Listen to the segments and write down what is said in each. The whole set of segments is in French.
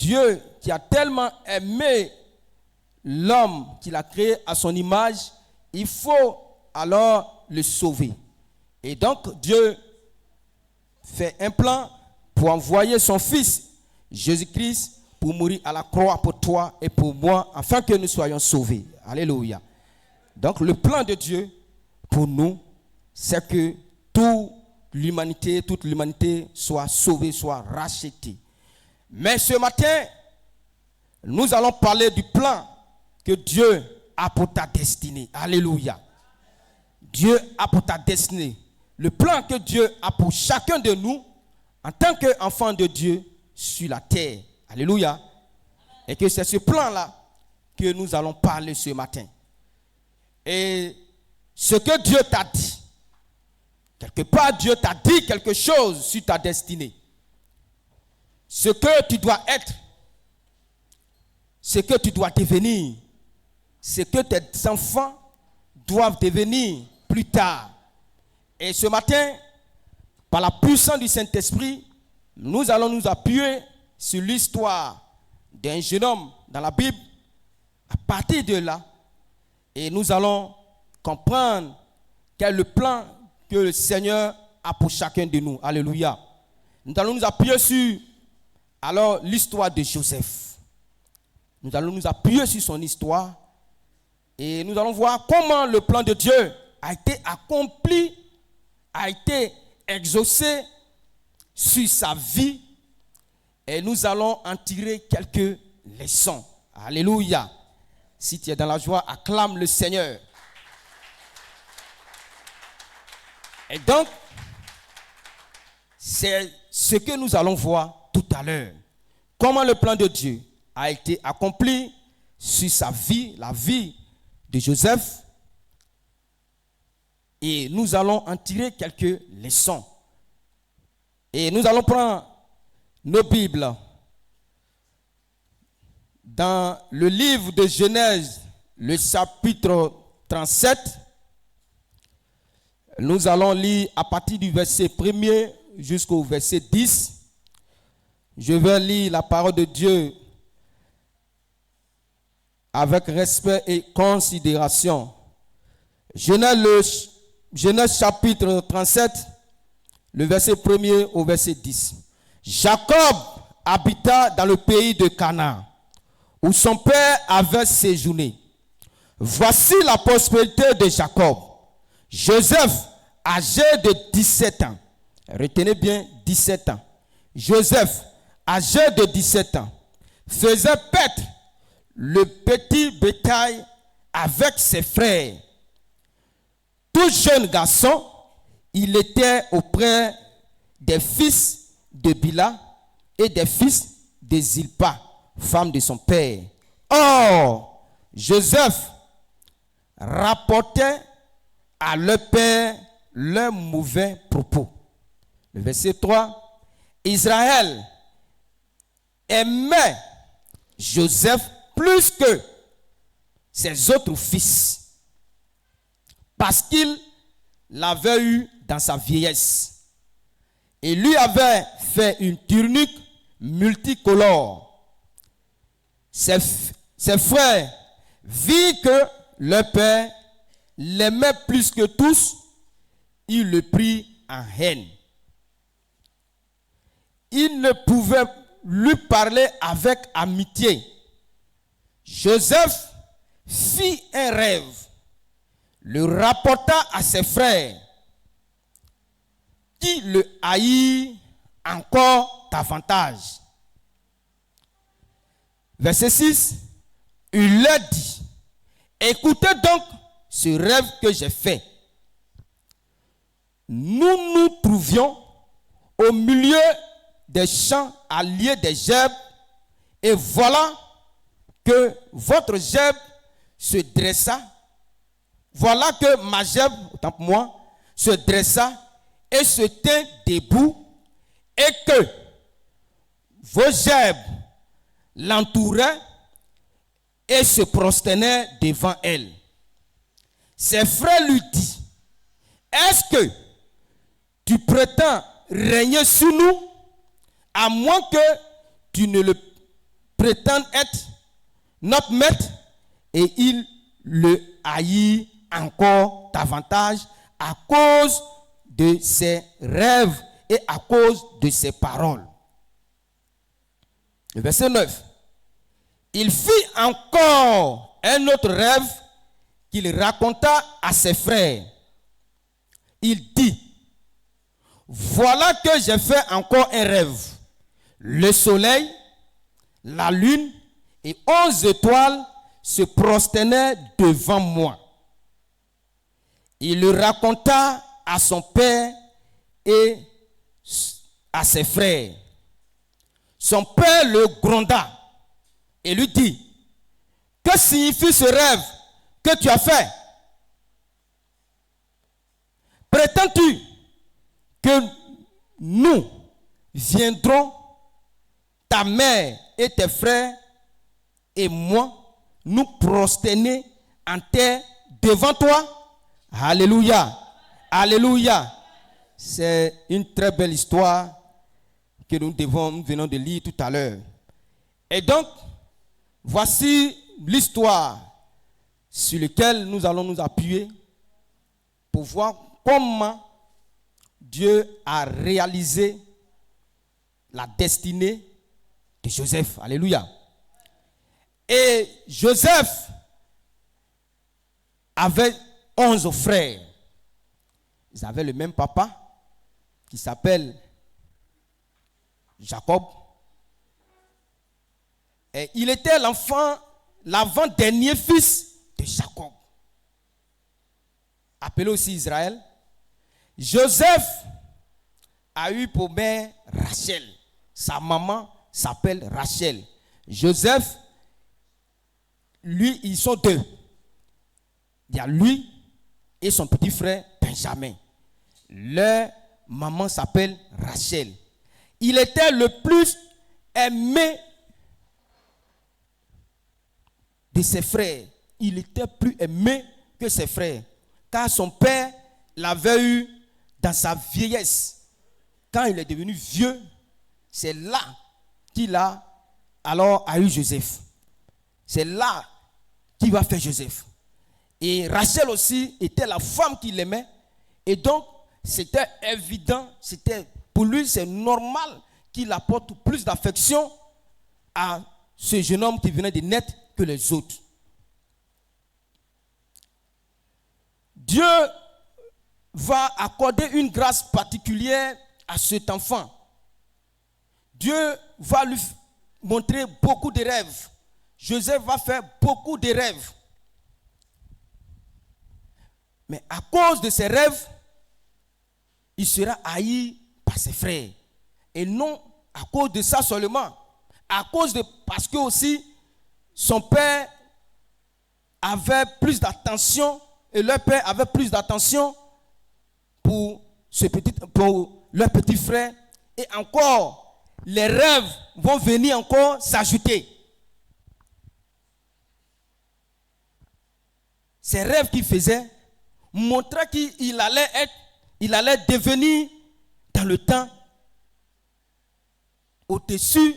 Dieu qui a tellement aimé l'homme qu'il a créé à son image, il faut alors le sauver. Et donc Dieu fait un plan pour envoyer son fils Jésus-Christ pour mourir à la croix pour toi et pour moi, afin que nous soyons sauvés. Alléluia. Donc le plan de Dieu pour nous, c'est que toute l'humanité soit sauvée, soit rachetée. Mais ce matin, nous allons parler du plan que Dieu a pour ta destinée. Alléluia. Dieu a pour ta destinée. Le plan que Dieu a pour chacun de nous en tant qu'enfant de Dieu sur la terre. Alléluia. Et que c'est ce plan-là que nous allons parler ce matin. Et ce que Dieu t'a dit, quelque part Dieu t'a dit quelque chose sur ta destinée. Ce que tu dois être, ce que tu dois devenir, ce que tes enfants doivent devenir plus tard. Et ce matin, par la puissance du Saint-Esprit, nous allons nous appuyer sur l'histoire d'un jeune homme dans la Bible. À partir de là, et nous allons comprendre quel est le plan que le Seigneur a pour chacun de nous. Alléluia. Nous allons nous appuyer sur alors l'histoire de Joseph. Nous allons nous appuyer sur son histoire et nous allons voir comment le plan de Dieu a été accompli, a été exaucé sur sa vie, et nous allons en tirer quelques leçons. Alléluia. Si tu es dans la joie, acclame le Seigneur. Et donc, c'est ce que nous allons voir tout à l'heure. Comment le plan de Dieu a été accompli sur sa vie, la vie de Joseph. Et nous allons en tirer quelques leçons. Et nous allons prendre nos Bibles dans le livre de Genèse, le chapitre 37. Nous allons lire à partir du verset 1er jusqu'au verset 10. Je vais lire la parole de Dieu avec respect et considération. Genèse chapitre 37, le verset 1er au verset 10. Jacob habita dans le pays de Canaan, où son père avait séjourné. Voici la prospérité de Jacob. Joseph, âgé de 17 ans. Retenez bien 17 ans. Joseph, âgé de 17 ans, faisait paître le petit bétail avec ses frères. Tout jeune garçon, il était auprès des fils de Bila et des fils de Zilpa, femme de son père. Or, Joseph rapportait à leur père leurs mauvais propos. Le verset 3, Israël aimait Joseph plus que ses autres fils, parce qu'il l'avait eu dans sa vieillesse et lui avait fait une tunique multicolore. Ses frères virent que leur père l'aimait plus que tous, ils le prirent en haine. Ils ne pouvaient lui parler avec amitié. Joseph fit un rêve, le rapporta à ses frères, qui le haïrent encore davantage. Verset 6, il leur dit, écoutez donc ce rêve que j'ai fait. Nous nous trouvions au milieu des champs alliés des gerbes, et voilà que votre gerbe se dressa. Voilà que ma gerbe, autant pour moi, se dressa et se tint debout, et que vos gerbes l'entouraient et se prosternaient devant elle. Ses frères lui disent, est-ce que tu prétends régner sur nous, à moins que tu ne le prétend être notre maître et il le haït encore davantage à cause de ses rêves et à cause de ses paroles. Le verset 9. Il fit encore un autre rêve qu'il raconta à ses frères. Il dit, voilà que j'ai fait encore un rêve. Le soleil, la lune et 11 étoiles se prosternaient devant moi. Il le raconta à son père et à ses frères. Son père le gronda et lui dit, que signifie ce rêve que tu as fait? Prétends-tu que nous viendrons, ta mère et tes frères et moi, nous prosterner en terre devant toi? Alléluia. Alléluia. C'est une très belle histoire que nous venons de lire tout à l'heure. Et donc, voici l'histoire sur laquelle nous allons nous appuyer pour voir comment Dieu a réalisé la destinée de Joseph. Alléluia. Et Joseph avait 11 frères. Ils avaient le même papa qui s'appelle Jacob. Et il était l'avant-dernier fils de Jacob, appelé aussi Israël. Joseph a eu pour mère Rachel. Sa maman s'appelle Rachel. Joseph, lui, ils sont deux. Il y a lui et son petit frère Benjamin. Leur maman s'appelle Rachel. Il était le plus aimé de ses frères. Il était plus aimé que ses frères. Car son père l'avait eu dans sa vieillesse. Quand il est devenu vieux, c'est là qu'il a eu Joseph. C'est là qu'il va faire Joseph. Et Rachel aussi était la femme qu'il aimait. Et donc, c'était évident, pour lui, c'est normal qu'il apporte plus d'affection à ce jeune homme qui venait de naître que les autres. Dieu va accorder une grâce particulière à cet enfant. Dieu va lui montrer beaucoup de rêves. Joseph va faire beaucoup de rêves. Mais à cause de ses rêves, il sera haï par ses frères. Et non à cause de ça seulement. Parce que aussi, son père avait plus d'attention et leur père avait plus d'attention pour leur petit frère. Et encore, les rêves vont venir encore s'ajouter. Ces rêves qu'il faisait montraient qu'il allait devenir dans le temps au-dessus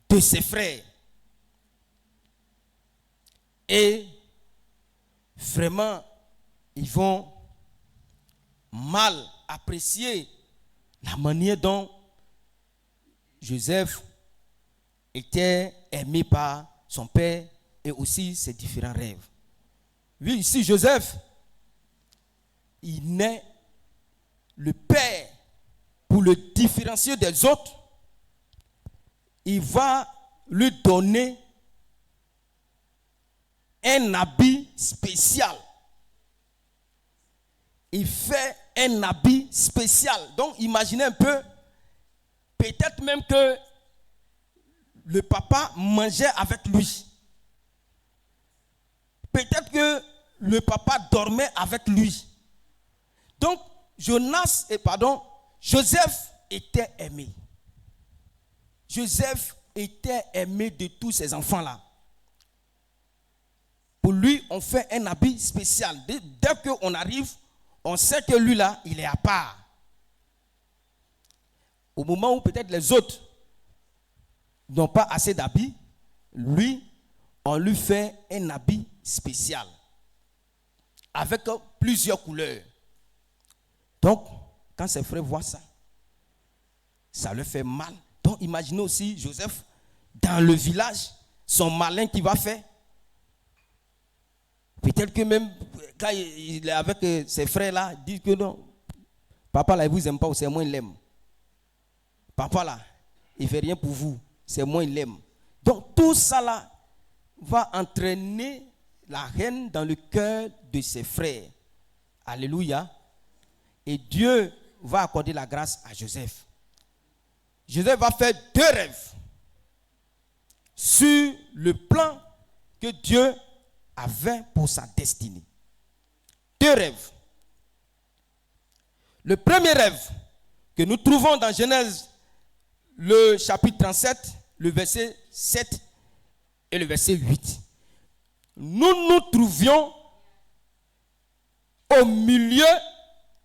de ses frères. Et vraiment, ils vont mal apprécier la manière dont Joseph était aimé par son père et aussi ses différents rêves. Oui, ici, Joseph, il naît le père pour le différencier des autres. Il va lui donner un habit spécial. Il fait un habit spécial. Donc, imaginez un peu, peut-être même que le papa mangeait avec lui. Peut-être que le papa dormait avec lui. Donc, Joseph était aimé. Joseph était aimé de tous ces enfants-là. Pour lui, on fait un habit spécial. Dès qu'on arrive, on sait que lui là, il est à part. Au moment où peut-être les autres n'ont pas assez d'habits, lui, on lui fait un habit spécial avec plusieurs couleurs. Donc, quand ses frères voient ça, ça leur fait mal. Donc, imaginez aussi Joseph dans le village, son malin qu'il va faire. Peut-être que même quand il est avec ses frères là, il dit que non, papa là, il ne vous aime pas, c'est moi il l'aime. Papa là, il ne fait rien pour vous, c'est moi il l'aime. Donc, tout ça là va entraîner la haine dans le cœur de ses frères. Alléluia. Et Dieu va accorder la grâce à Joseph. Joseph va faire 2 rêves sur le plan que Dieu avait pour sa destinée. 2 rêves. Le premier rêve que nous trouvons dans Genèse, le chapitre 37, le verset 7 et le verset 8. Nous nous trouvions au milieu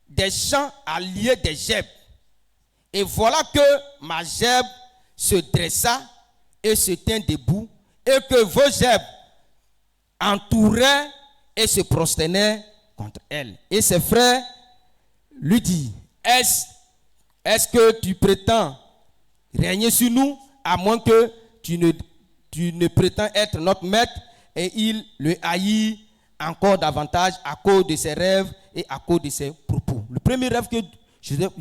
des champs alliés des gerbes. Et voilà que ma gerbe se dressa et se tint debout, et que vos gerbes entouraient et se prosternaient contre elle. Et ses frères lui disent, est-ce que tu prétends régner sur nous, à moins que tu ne prétends être notre maître? Et il le haït encore davantage à cause de ses rêves et à cause de ses propos. Le premier rêve que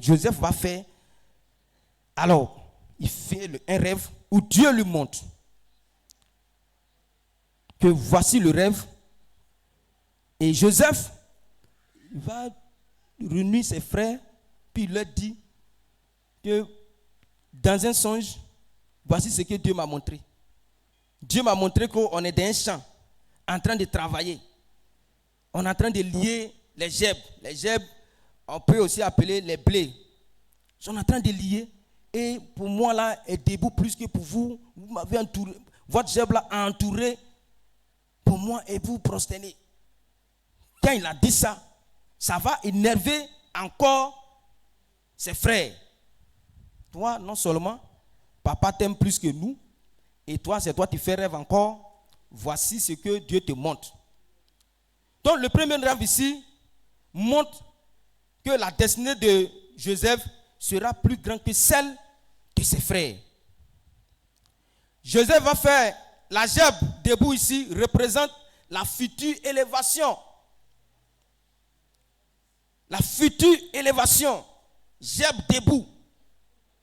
Joseph va faire, alors, il fait un rêve où Dieu lui montre que voici le rêve. Et Joseph va réunir ses frères, puis il leur dit que dans un songe, voici ce que Dieu m'a montré. Dieu m'a montré qu'on est dans un champ, en train de travailler. On est en train de lier les gerbes. Les gerbes, on peut aussi appeler les blés. Ils sont en train de lier. Et pour moi, là, est debout plus que pour vous. Vous m'avez entouré. Votre gerbe là a entouré pour moi et vous prosternez. Quand il a dit ça, ça va énerver encore ses frères. Toi, non seulement, papa t'aime plus que nous, et toi, c'est toi qui fais rêve encore. Voici ce que Dieu te montre. Donc, le premier rêve ici montre que la destinée de Joseph sera plus grande que celle de ses frères. Joseph va faire la gerbe debout ici, représente la future élévation. La future élévation. Gerbe debout.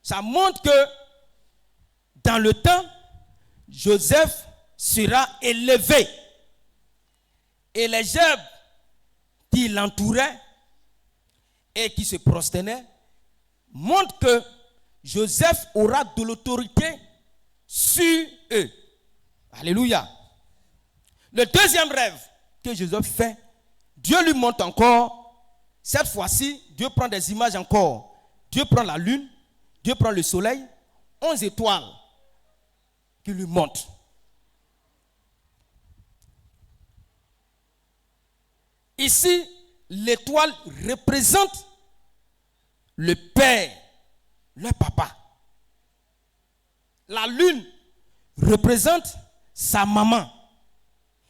Ça montre que dans le temps, Joseph sera élevé. Et les gerbes qui l'entouraient et qui se prosternaient montrent que Joseph aura de l'autorité sur eux. Alléluia. Le deuxième rêve que Joseph fait, Dieu lui montre encore. Cette fois-ci, Dieu prend des images encore. Dieu prend la lune, Dieu prend le soleil, 11 étoiles qui lui montrent. Ici, l'étoile représente le père, le papa. La lune représente sa maman.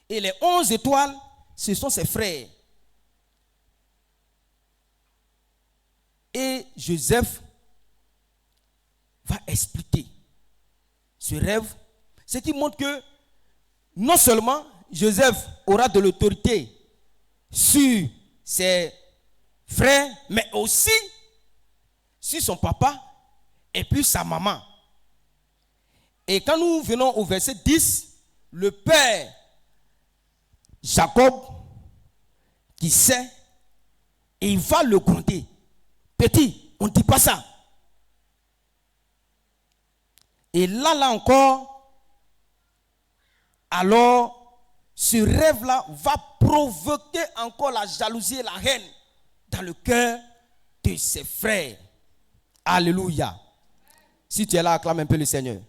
Et les 11 étoiles, ce sont ses frères. Et Joseph va expliquer ce rêve, ce qui montre que non seulement Joseph aura de l'autorité sur ses frères, mais aussi sur son papa et puis sa maman. Et quand nous venons au verset 10, le père Jacob, qui sait, et il va le gronder. Petit, on ne dit pas ça. Et là encore, alors, ce rêve-là va provoquer encore la jalousie et la haine dans le cœur de ses frères. Alléluia. Si tu es là, acclame un peu le Seigneur.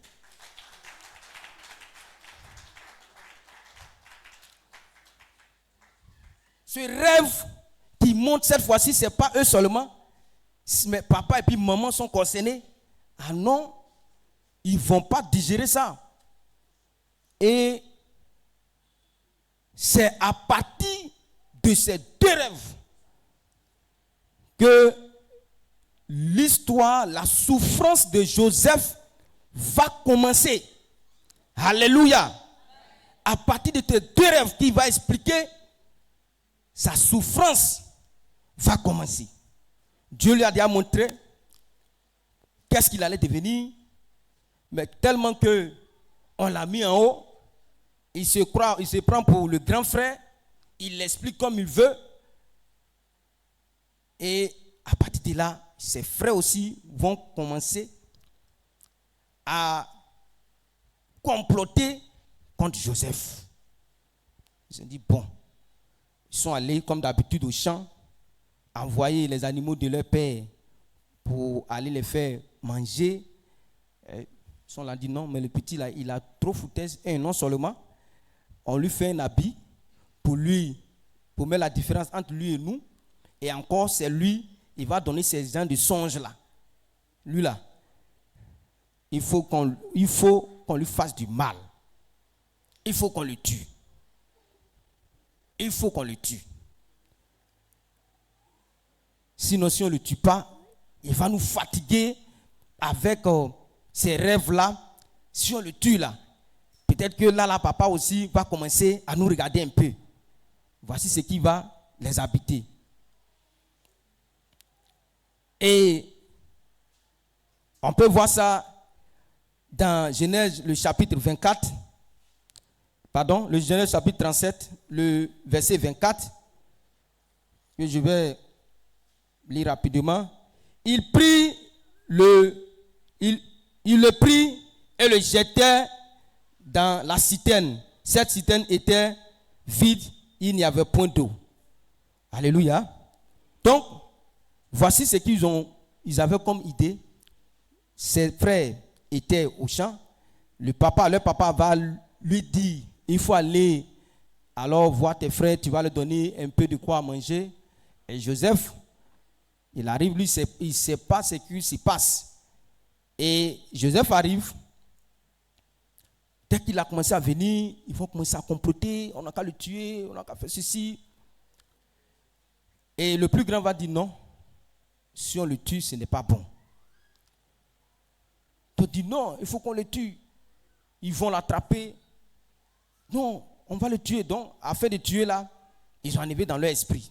Ce rêve qui montre cette fois-ci, ce n'est pas eux seulement, mais papa et puis maman sont concernés. Ah non, ils ne vont pas digérer ça. Et c'est à partir de ces deux rêves que l'histoire, la souffrance de Joseph va commencer. Alléluia. À partir de ces deux rêves qui va expliquer, sa souffrance va commencer. Dieu lui a déjà montré qu'est-ce qu'il allait devenir, mais tellement que on l'a mis en haut, il se prend pour le grand frère, il l'explique comme il veut, et à partir de là, ses frères aussi vont commencer à comploter contre Joseph. Ils ont dit, bon, ils sont allés comme d'habitude au champ, envoyer les animaux de leur père pour aller les faire manger. Ils sont là dit non, mais le petit là, il a trop foutaise. Et non seulement, on lui fait un habit pour mettre la différence entre lui et nous. Et encore, c'est lui, il va donner ces gens de songes là. Lui là, il faut qu'on lui fasse du mal. Il faut qu'on le tue. Il faut qu'on le tue. Sinon, si on ne le tue pas, il va nous fatiguer avec ces rêves-là. Si on le tue là, peut-être que là, papa aussi va commencer à nous regarder un peu. Voici ce qui va les habiter. Et on peut voir ça dans Genèse, le chapitre 24. Pardon, le Genèse chapitre 37, le verset 24. Que je vais lire rapidement. Il le prit et le jetait dans la citerne. Cette citerne était vide, il n'y avait point d'eau. Alléluia. Donc, voici ce ils avaient comme idée. Ses frères étaient au champ. Leur papa va lui dire, il faut aller alors voir tes frères, tu vas leur donner un peu de quoi manger. Et Joseph, il arrive, lui, il ne sait pas ce qui se passe. Et Joseph arrive. Dès qu'il a commencé à venir, ils vont commencer à comploter. On n'a qu'à le tuer, on n'a qu'à faire ceci. Et le plus grand va dire non. Si on le tue, ce n'est pas bon. D'autres disent non, il faut qu'on le tue. Ils vont l'attraper. Non, on va le tuer. Donc, afin de tuer là, ils ont enlevé dans leur esprit.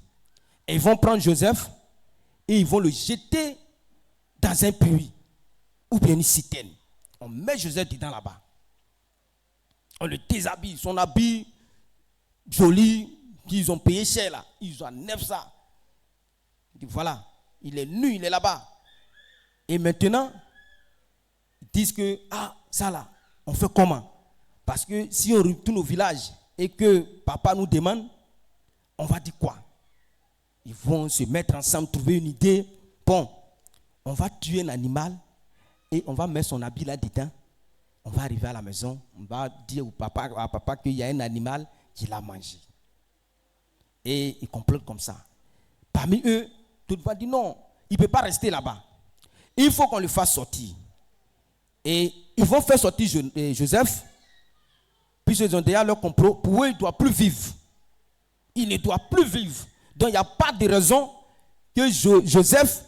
Et ils vont prendre Joseph et ils vont le jeter dans un puits ou bien une citerne. On met Joseph dedans là-bas. On le déshabille, son habit joli, qu'ils ont payé cher là. Ils enlèvent ça. Ils disent voilà, il est nu, il est là-bas. Et maintenant, ils disent que, ça là, on fait comment? Parce que si on retourne au village et que papa nous demande, on va dire quoi? Ils vont se mettre ensemble, trouver une idée. Bon, on va tuer un animal et on va mettre son habit là-dedans. On va arriver à la maison, on va dire à papa qu'il y a un animal qui l'a mangé. Et ils complotent comme ça. Parmi eux, tout va dire non, il ne peut pas rester là-bas. Il faut qu'on le fasse sortir. Et ils vont faire sortir Joseph, puisqu'ils ont déjà leur complot. Pour eux, il ne doit plus vivre. Il ne doit plus vivre. Donc il n'y a pas de raison que Joseph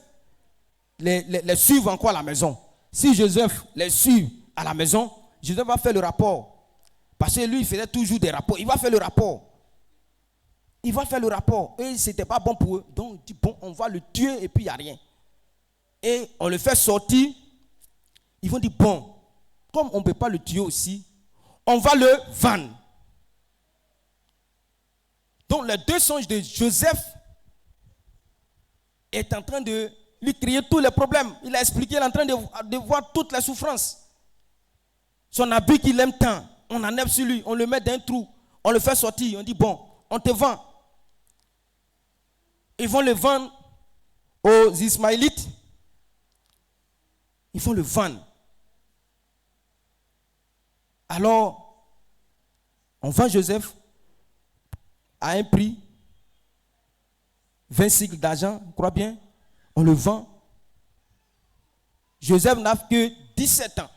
les suive encore à la maison. Si Joseph les suit à la maison, Joseph va faire le rapport. Parce que lui, il faisait toujours des rapports. Il va faire le rapport. Il va faire le rapport. Et ce n'était pas bon pour eux. Donc, il dit, bon, on va le tuer et puis il n'y a rien. Et on le fait sortir. Ils vont dire, bon, comme on ne peut pas le tuer aussi, on va le vendre. Donc, les deux songes de Joseph est en train de lui créer tous les problèmes. Il a expliqué, il est en train de voir toutes les souffrances. Son habit qu'il aime tant, on enlève sur lui, on le met dans un trou, on le fait sortir, on dit bon, on te vend. Ils vont le vendre aux Ismaélites. Ils vont le vendre. Alors, on vend Joseph à un prix, 20 cycles d'argent, je crois bien, on le vend. Joseph n'a que 17 ans.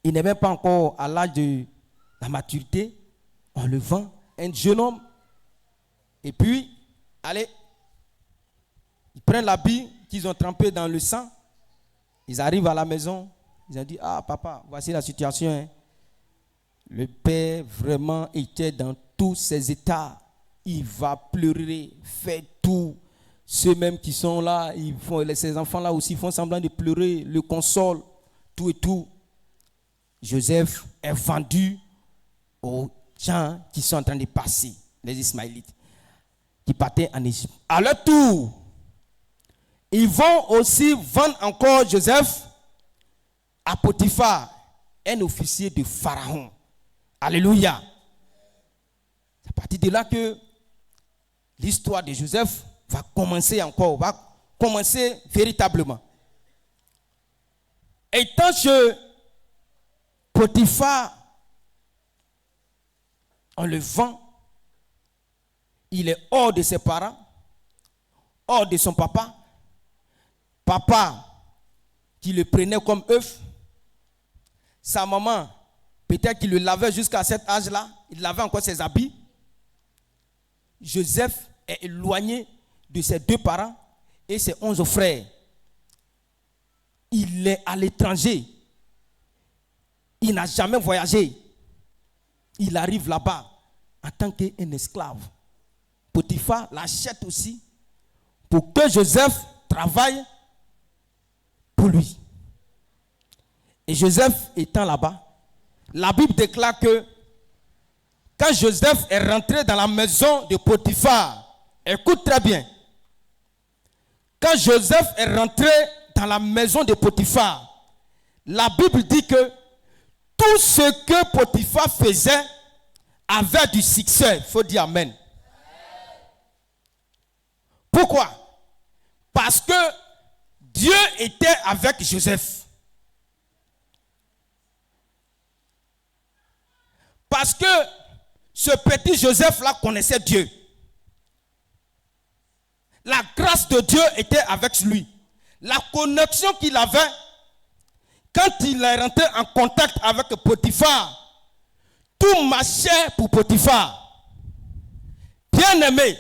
Il n'est même pas encore à l'âge de la maturité. On le vend, un jeune homme. Et puis, allez, ils prennent l'habit qu'ils ont trempé dans le sang. Ils arrivent à la maison. Ils ont dit, ah papa, voici la situation. Hein. Le père vraiment était dans tous ses états. Il va pleurer, fait tout. Ceux-mêmes qui sont là, ces enfants-là aussi font semblant de pleurer, le consolent, tout et tout. Joseph est vendu aux gens qui sont en train de passer, les Ismaélites, qui partaient en Égypte. À leur tour, ils vont aussi vendre encore Joseph à Potiphar, un officier de Pharaon. Alléluia. C'est à partir de là que l'histoire de Joseph va commencer encore, va commencer véritablement. Étant chez Potiphar, on le vend, il est hors de ses parents, hors de son papa. Papa qui le prenait comme œuf, sa maman, peut-être qu'il le lavait jusqu'à cet âge-là, il lavait encore ses habits. Joseph est éloigné de ses 2 parents et ses 11 frères. Il est à l'étranger. Il n'a jamais voyagé. Il arrive là-bas en tant qu'un esclave. Potiphar l'achète aussi pour que Joseph travaille pour lui. Et Joseph étant là-bas, la Bible déclare que quand Joseph est rentré dans la maison de Potiphar, écoute très bien, quand Joseph est rentré dans la maison de Potiphar, la Bible dit que tout ce que Potiphar faisait avait du succès. Il faut dire Amen. Pourquoi? Parce que Dieu était avec Joseph. Parce que ce petit Joseph-là connaissait Dieu. La grâce de Dieu était avec lui. La connexion qu'il avait, quand il est rentré en contact avec Potiphar, tout marchait pour Potiphar. Bien-aimé,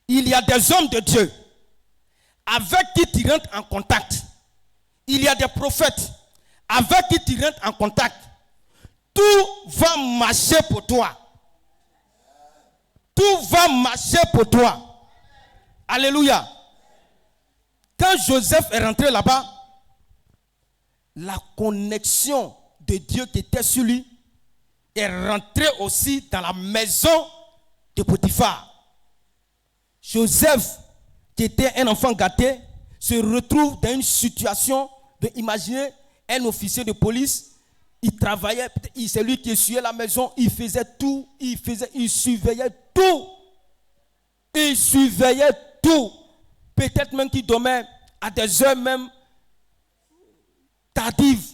il y a des hommes de Dieu avec qui tu rentres en contact. Il y a des prophètes avec qui tu rentres en contact. Tout va marcher pour toi. Tout va marcher pour toi. Alléluia. Quand Joseph est rentré là-bas, la connexion de Dieu qui était sur lui est rentrée aussi dans la maison de Potiphar. Joseph, qui était un enfant gâté, se retrouve dans une situation de imaginer un officier de police. Il travaillait, c'est lui qui essuyait la maison, il faisait tout, il surveillait tout. Il surveillait tout. Peut-être même qu'il dormait à des heures même tardives.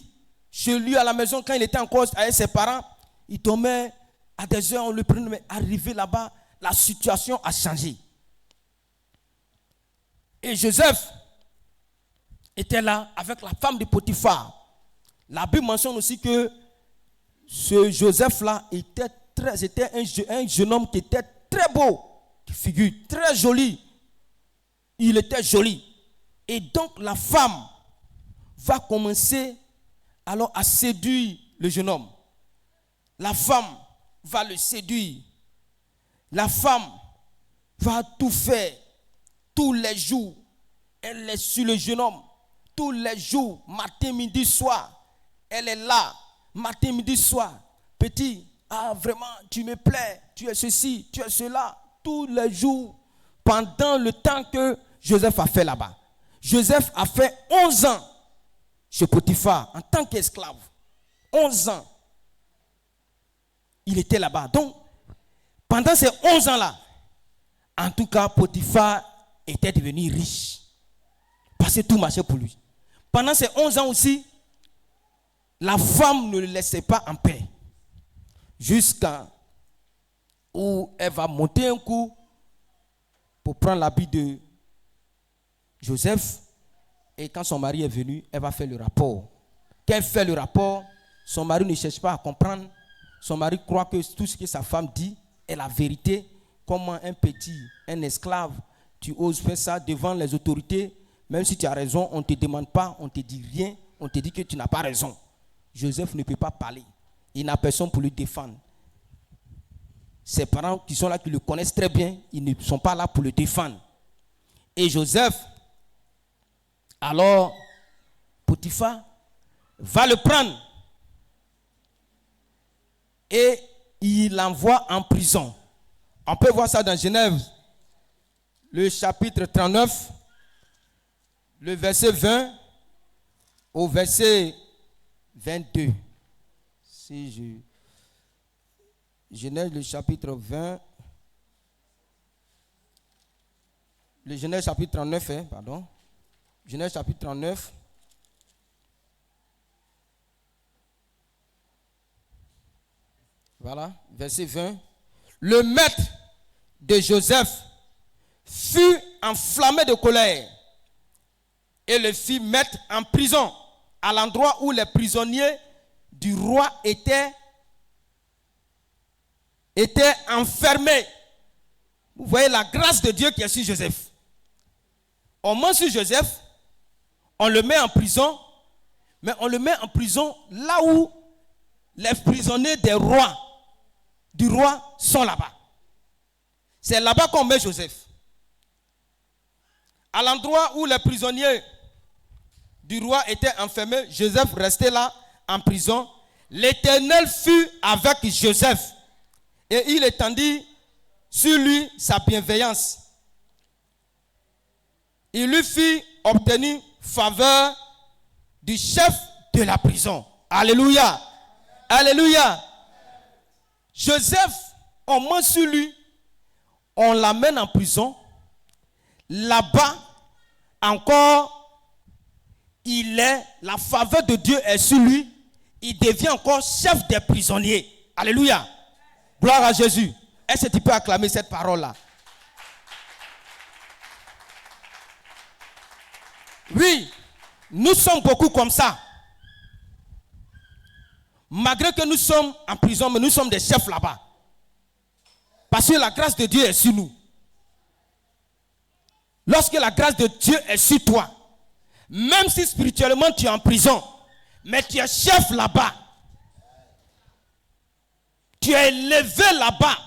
Chez lui à la maison, quand il était encore avec ses parents, il dormait à des heures, on le prenait, mais arrivé là-bas, la situation a changé. Et Joseph était là avec la femme de Potiphar. La Bible mentionne aussi que ce Joseph-là était un jeune homme qui était très beau, qui figure très joli. Il était joli. Et donc la femme va commencer alors à séduire le jeune homme. La femme va le séduire. La femme va tout faire. Tous les jours, elle est sur le jeune homme. Tous les jours, matin, midi, soir. Elle est là, matin, midi, soir. Petit, ah vraiment, tu me plais, tu es ceci, tu es cela. Tous les jours, pendant le temps que Joseph a fait là-bas. Joseph a fait 11 ans chez Potiphar en tant qu'esclave. 11 ans. Il était là-bas. Donc, pendant ces 11 ans-là, en tout cas, Potiphar était devenu riche. Parce que tout marchait pour lui. Pendant ces 11 ans aussi, la femme ne le laissait pas en paix. Jusqu'à où elle va monter un coup pour prendre l'habit de Joseph. Et quand son mari est venu, elle va faire le rapport qu'elle fait le rapport, son mari ne cherche pas à comprendre. Son mari croit que tout ce que sa femme dit est la vérité. Comment un esclave, tu oses faire ça devant les autorités, même si tu as raison, on ne te demande pas, on ne te dit rien, on te dit que tu n'as pas raison. Joseph ne peut pas parler. Il n'a personne pour lui défendre. Ses parents qui sont là, qui le connaissent très bien, ils ne sont pas là pour le défendre. Et Joseph, alors, Potiphar va le prendre et il l'envoie en prison. On peut voir ça dans Genèse, le chapitre 39, le verset 20 au verset 22. Genèse, le chapitre 20. Le Genèse chapitre 39, pardon. Genèse chapitre 39. Voilà, verset 20. Le maître de Joseph fut enflammé de colère et le fit mettre en prison à l'endroit où les prisonniers du roi étaient enfermés. Vous voyez la grâce de Dieu qui est sur Joseph. On met sur Joseph, on le met en prison, mais on le met en prison là où les prisonniers du roi sont là-bas. C'est là-bas qu'on met Joseph. À l'endroit où les prisonniers du roi étaient enfermés, Joseph restait là en prison. L'Éternel fut avec Joseph et il étendit sur lui sa bienveillance. Il lui fit obtenir faveur du chef de la prison. Alléluia. Alléluia. Joseph, on met sur lui, on l'amène en prison. Là-bas, encore, la faveur de Dieu est sur lui. Il devient encore chef des prisonniers. Alléluia. Gloire à Jésus. Est-ce que tu peux acclamer cette parole-là? Oui, nous sommes beaucoup comme ça. Malgré que nous sommes en prison, mais nous sommes des chefs là-bas. Parce que la grâce de Dieu est sur nous. Lorsque la grâce de Dieu est sur toi, même si spirituellement tu es en prison, mais tu es chef là-bas. Tu es élevé là-bas.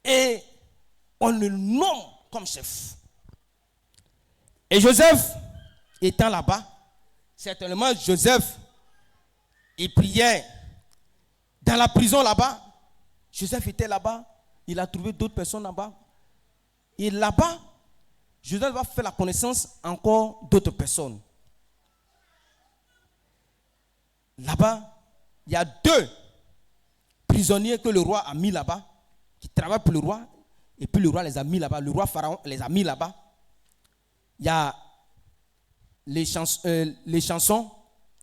Et on le nomme comme chef. Et Joseph étant là-bas, certainement Joseph, il priait dans la prison là-bas. Joseph était là-bas, il a trouvé d'autres personnes là-bas. Et là-bas, Joseph va faire la connaissance encore d'autres personnes. Là-bas, il y a 2 prisonniers que le roi a mis là-bas, qui travaillent pour le roi, et puis le roi les a mis là-bas, le roi Pharaon les a mis là-bas. Il y a les chansons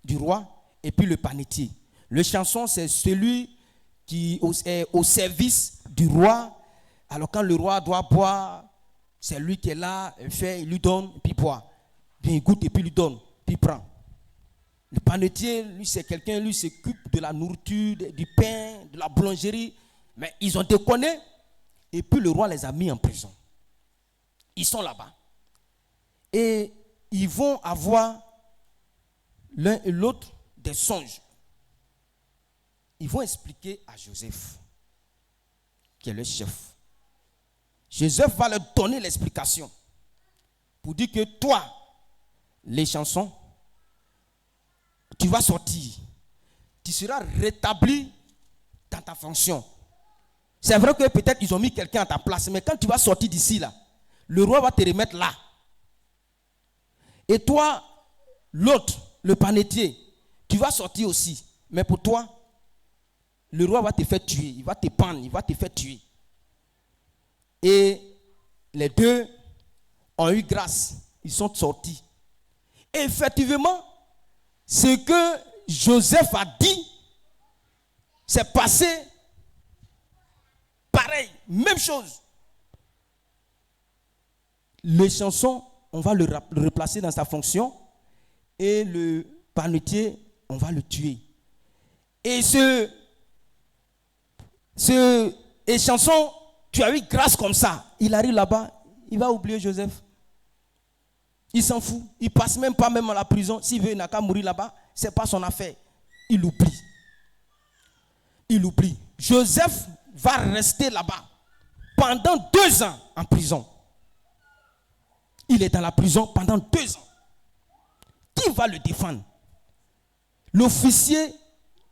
du roi et puis le panetier. Le chanson, c'est celui qui est au service du roi. Alors quand le roi doit boire, c'est lui qui est là, il lui donne, puis il boit. Puis il goûte et puis il lui donne, puis il prend. Le panetier, lui, c'est quelqu'un, lui s'occupe de la nourriture, du pain, de la boulangerie. Mais ils ont déconné et puis le roi les a mis en prison. Ils sont là-bas. Et ils vont avoir l'un et l'autre des songes. Ils vont expliquer à Joseph, qui est le chef. Joseph va leur donner l'explication pour dire que toi, les chansons, tu vas sortir. Tu seras rétabli dans ta fonction. C'est vrai que peut-être ils ont mis quelqu'un à ta place, mais quand tu vas sortir d'ici, là, le roi va te remettre là. Et toi, l'autre, le panetier, tu vas sortir aussi. Mais pour toi, le roi va te faire tuer. Il va te pendre, il va te faire tuer. Et les 2 ont eu grâce. Ils sont sortis. Et effectivement, ce que Joseph a dit, c'est passé pareil, même chose. le chanson, on va le replacer dans sa fonction et le panetier, on va le tuer. Et et chanson, tu as eu grâce comme ça. Il arrive là-bas, il va oublier Joseph. Il s'en fout. Il passe même pas même à la prison. S'il veut, il n'a qu'à mourir là-bas. Ce n'est pas son affaire. Il oublie. Il oublie. Joseph va rester là-bas pendant 2 ans en prison. Il est dans la prison pendant 2 ans. Qui va le défendre? L'officier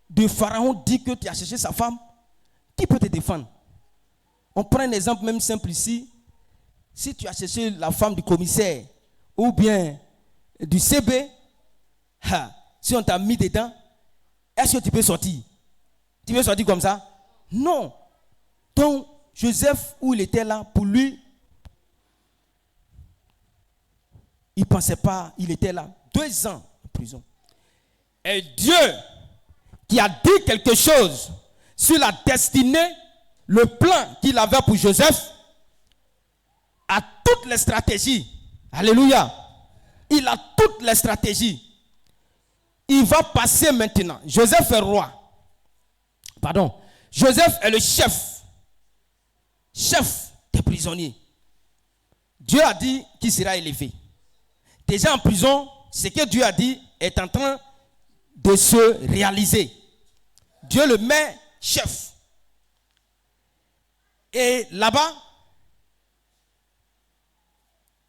de Pharaon dit que tu as cherché sa femme. Qui peut te défendre? On prend un exemple même simple ici. Si tu as cherché la femme du commissaire ou bien du CB, si on t'a mis dedans, est-ce que tu peux sortir? Tu peux sortir comme ça? Non. Donc, Joseph, où il était là, pour lui, il ne pensait pas, il était là. 2 ans en prison. Et Dieu, qui a dit quelque chose sur la destinée, le plan qu'il avait pour Joseph, a toutes les stratégies. Alléluia. Il a toutes les stratégies. Il va passer maintenant. Joseph est roi. Pardon. Joseph est le chef des prisonniers. Dieu a dit qu'il sera élevé. Déjà en prison, ce que Dieu a dit est en train de se réaliser. Dieu le met chef. Et là-bas,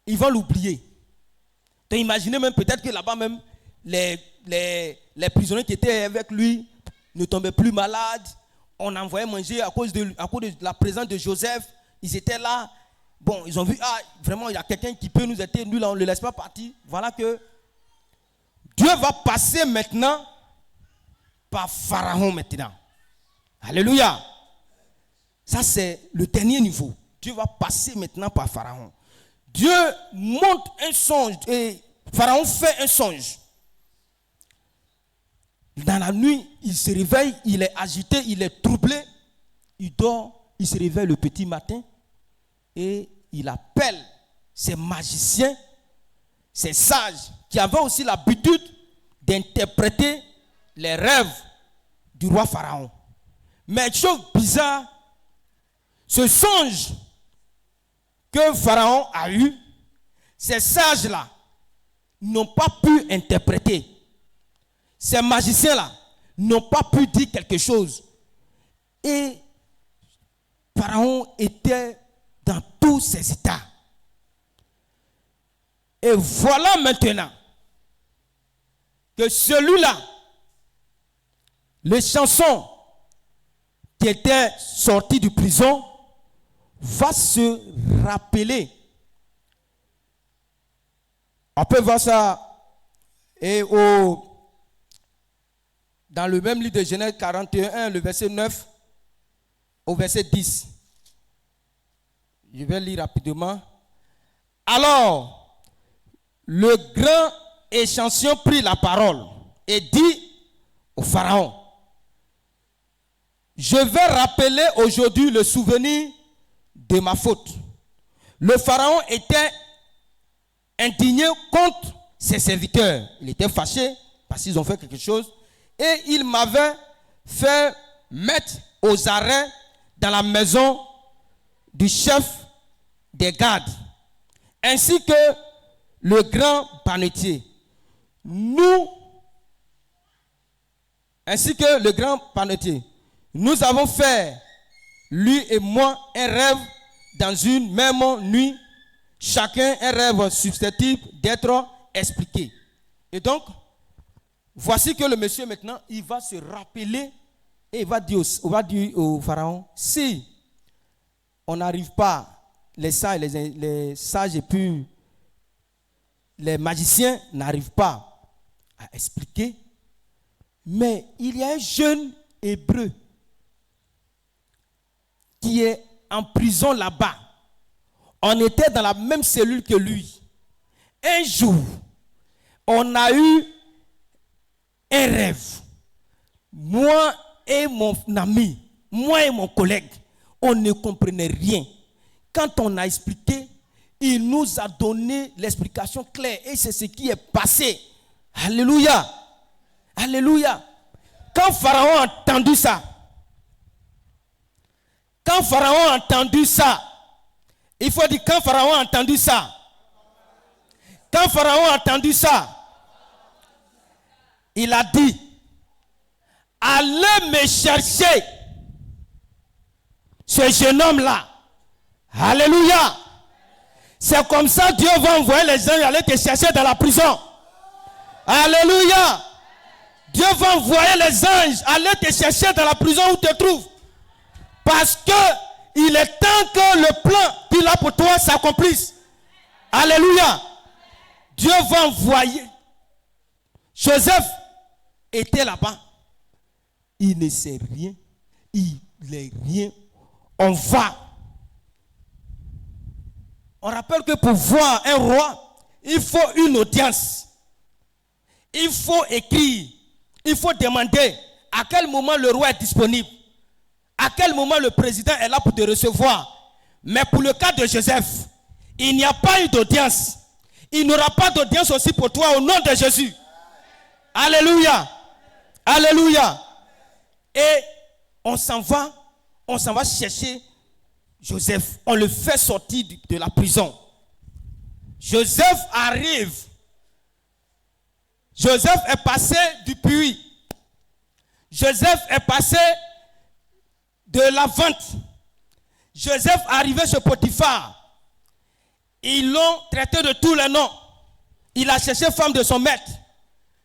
ils vont l'oublier. Donc imaginez même peut-être que là-bas même, les prisonniers qui étaient avec lui ne tombaient plus malades. On envoyait manger à cause de la présence de Joseph. Ils étaient là. Bon, ils ont vu, vraiment, il y a quelqu'un qui peut nous aider. Nous, là, on ne le laisse pas partir. Voilà que Dieu va passer maintenant par Pharaon maintenant. Alléluia. Ça, c'est le dernier niveau. Dieu va passer maintenant par Pharaon. Dieu montre un songe et Pharaon fait un songe. Dans la nuit, il se réveille, il est agité, il est troublé. Il dort, il se réveille le petit matin et il appelle ses magiciens, ses sages qui avaient aussi l'habitude d'interpréter les rêves du roi Pharaon. Mais chose bizarre, ce songe que Pharaon a eu, ces sages-là n'ont pas pu interpréter. Ces magiciens-là n'ont pas pu dire quelque chose. Et Pharaon était dans tous ses états. Et voilà maintenant que celui-là, le chanson qui était sorti de prison, va se rappeler. On peut voir ça et dans le même livre de Genèse 41, le verset 9 au verset 10. Je vais lire rapidement. Alors, le grand échantillon prit la parole et dit au Pharaon: je vais rappeler aujourd'hui le souvenir de ma faute. Le Pharaon était indigné contre ses serviteurs. Il était fâché parce qu'ils ont fait quelque chose. Et il m'avait fait mettre aux arrêts dans la maison du chef des gardes, ainsi que le grand panetier. Nous avons fait, lui et moi, un rêve dans une même nuit, chacun un rêve susceptible d'être expliqué. Et donc, voici que le monsieur maintenant, il va se rappeler et il va dire au Pharaon: si on n'arrive pas, les sages et puis les magiciens n'arrivent pas à expliquer, mais il y a un jeune hébreu qui est en prison là-bas. On était dans la même cellule que lui. Un jour, on a eu un rêve. Moi et mon ami, moi et mon collègue, on ne comprenait rien. Quand on a expliqué, il nous a donné l'explication claire et c'est ce qui est passé. Alléluia. Alléluia. Quand Pharaon a entendu ça, il faut dire quand Pharaon a entendu ça, il a dit, allez me chercher ce jeune homme-là. Alléluia. C'est comme ça que Dieu va envoyer les gens aller te chercher dans la prison. Alléluia. Dieu va envoyer les anges aller te chercher dans la prison où tu te trouves. Parce que il est temps que le plan qu'il a pour toi s'accomplisse. Alléluia. Dieu va envoyer. Joseph était là-bas. Il ne sait rien. Il n'est rien. On rappelle que pour voir un roi, il faut une audience. Il faut écrire. Il faut demander à quel moment le roi est disponible. À quel moment le président est là pour te recevoir. Mais pour le cas de Joseph, il n'y a pas eu d'audience. Il n'y aura pas d'audience aussi pour toi au nom de Jésus. Alléluia. Alléluia. Et on s'en va chercher Joseph. On le fait sortir de la prison. Joseph arrive. Joseph est passé du puits. Joseph est passé de la vente. Joseph est arrivé chez Potiphar. Ils l'ont traité de tous les noms. Il a cherché femme de son maître.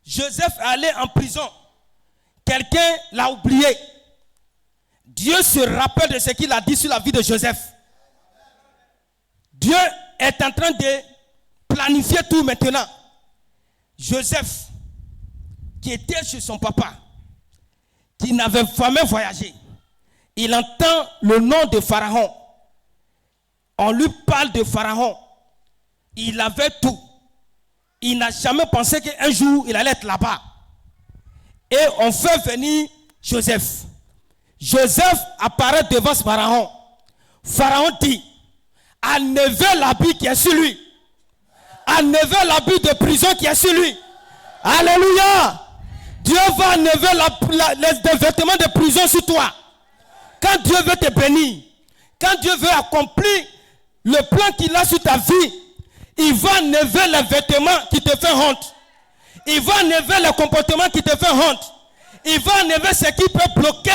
Joseph est allé en prison. Quelqu'un l'a oublié. Dieu se rappelle de ce qu'il a dit sur la vie de Joseph. Dieu est en train de planifier tout maintenant. Joseph, qui était chez son papa, qui n'avait jamais voyagé, il entend le nom de Pharaon. On lui parle de Pharaon. Il avait tout. Il n'a jamais pensé qu'un jour il allait être là-bas. Et on fait venir Joseph. Joseph apparaît devant ce Pharaon. Pharaon dit, enlevez l'habit qui est sur lui. Enlevez l'habit de prison qui est sur lui. Alléluia. Dieu va enlever les vêtements de prison sur toi. Quand Dieu veut te bénir, quand Dieu veut accomplir le plan qu'il a sur ta vie, il va enlever les vêtements qui te font honte. Il va enlever les comportements qui te font honte. Il va enlever ce qui peut bloquer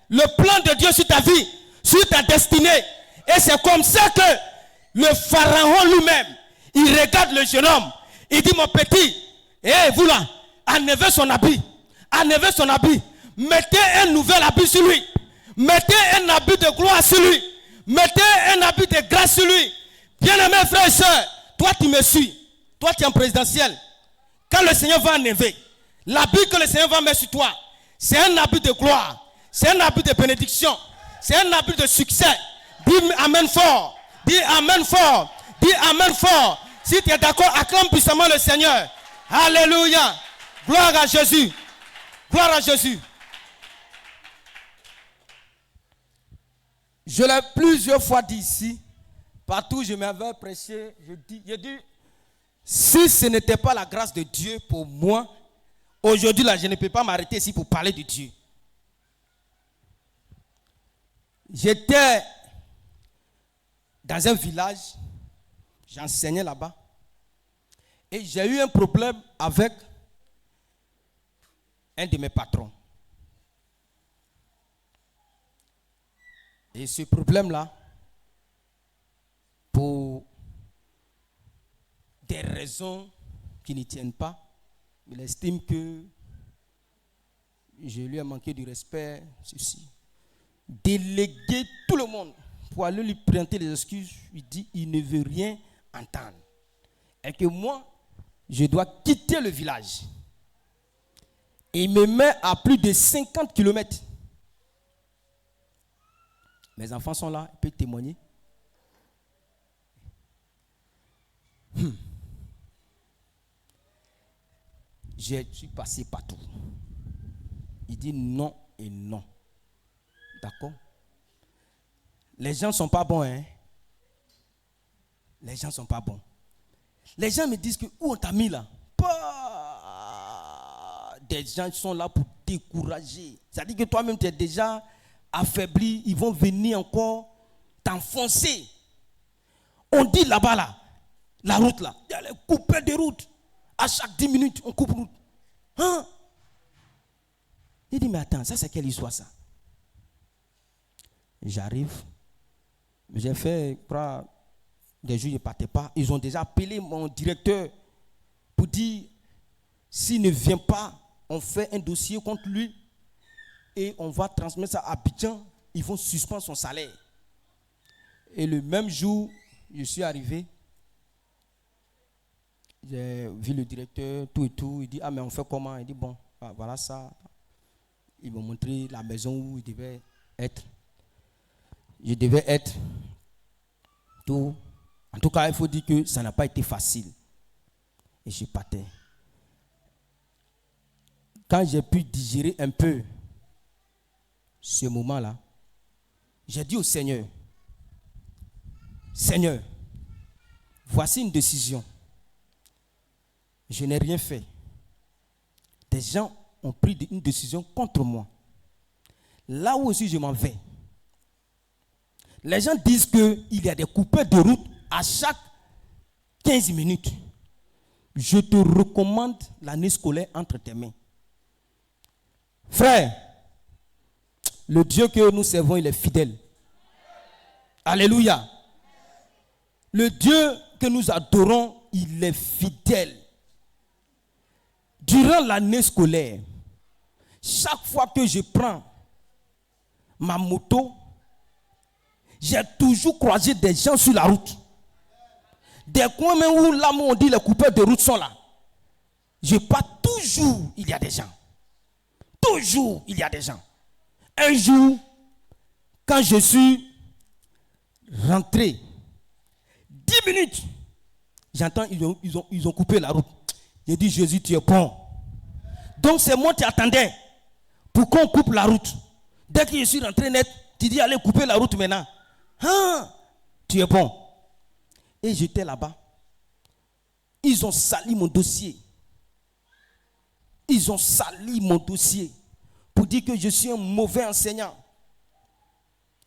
le plan de Dieu sur ta vie, sur ta destinée. Et c'est comme ça que le Pharaon lui-même, il regarde le jeune homme. Il dit, mon petit, vous là, enlevez son habit. Enlevez son habit. Mettez un nouvel habit sur lui. Mettez un habit de gloire sur lui. Mettez un habit de grâce sur lui. Bien-aimé frères et sœurs, toi tu me suis. Toi tu es en présidentiel. Quand le Seigneur va enlever, l'habit que le Seigneur va mettre sur toi, c'est un habit de gloire. C'est un habit de bénédiction. C'est un habit de succès. Dis amen fort. Dis amen fort. Dis amen fort. Si tu es d'accord, acclame puissamment le Seigneur. Alléluia. Gloire à Jésus. Gloire à Jésus. Je l'ai plusieurs fois dit ici. Partout où je m'avais prêché, je dis, si ce n'était pas la grâce de Dieu pour moi, aujourd'hui là, je ne peux pas m'arrêter ici pour parler de Dieu. J'étais dans un village, j'enseignais là-bas, et j'ai eu un problème avec un de mes patrons. Et ce problème-là, pour des raisons qui ne tiennent pas, il estime que je lui ai manqué du respect, ceci. Déléguer tout le monde pour aller lui présenter les excuses, il dit il ne veut rien entendre. Et que moi, je dois quitter le village. Et il me met à plus de 50 km. Mes enfants sont là, ils peuvent témoigner. Je suis passé partout. Il dit non et non. D'accord? Les gens ne sont pas bons, hein? les gens ne sont pas bons. Les gens me disent que où on t'a mis là? Des gens qui sont là pour décourager. C'est-à-dire que toi-même tu es déjà affaibli, ils vont venir encore t'enfoncer. On dit là-bas là, la route là, il y a les coupeurs de route. À chaque 10 minutes, on coupe route. Hein? Il dit mais attends, ça c'est quelle histoire ça? J'arrive, j'ai fait des jours, je ne partais pas. Ils ont déjà appelé mon directeur pour dire s'il ne vient pas, on fait un dossier contre lui et on va transmettre ça à Abidjan. Ils vont suspendre son salaire. Et le même jour, je suis arrivé. J'ai vu le directeur, tout et tout. Il dit, ah mais on fait comment? Il dit, bon, voilà ça. Ils m'ont montré la maison où il devait être. Je devais être tout. En tout cas, il faut dire que ça n'a pas été facile. Et je partais. Quand j'ai pu digérer un peu ce moment-là, j'ai dit au Seigneur, Seigneur, voici une décision. Je n'ai rien fait. Des gens ont pris une décision contre moi. Là où aussi je m'en vais. Les gens disent qu'il y a des coupeurs de route à chaque 15 minutes. Je te recommande l'année scolaire entre tes mains. Frère, le Dieu que nous servons, il est fidèle. Alléluia. Le Dieu que nous adorons, il est fidèle. Durant l'année scolaire, chaque fois que je prends ma moto, j'ai toujours croisé des gens sur la route. Des coins même où là où on dit les coupeurs de route sont là. Je pars toujours, il y a des gens. Toujours, il y a des gens. Un jour, quand je suis rentré, 10 minutes, j'entends, ils ont coupé la route. J'ai dit, Jésus, tu es bon. Donc c'est moi qui attendais pour qu'on coupe la route. Dès que je suis rentré net, tu dis, allez couper la route maintenant. Ah, tu es bon. Et j'étais là-bas. Ils ont sali mon dossier. Ils ont sali mon dossier pour dire que je suis un mauvais enseignant.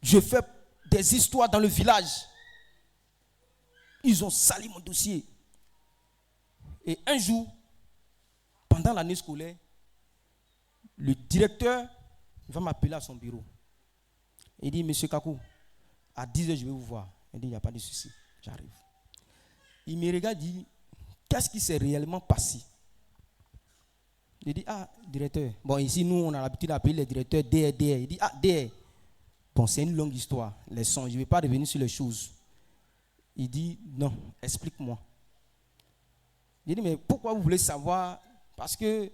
Je fais des histoires dans le village. Ils ont sali mon dossier. Et un jour, pendant l'année scolaire, le directeur va m'appeler à son bureau. Il dit, Monsieur Kakou, à 10h, je vais vous voir. Il dit, il n'y a pas de souci, j'arrive. Il me regarde et dit, qu'est-ce qui s'est réellement passé? Il dit, ah, directeur. Bon, ici, nous, on a l'habitude d'appeler les directeurs DR. Il dit, ah, DR. Bon, c'est une longue histoire, les sons. Je ne vais pas revenir sur les choses. Il dit, non, explique-moi. Il dit, mais pourquoi vous voulez savoir? Parce que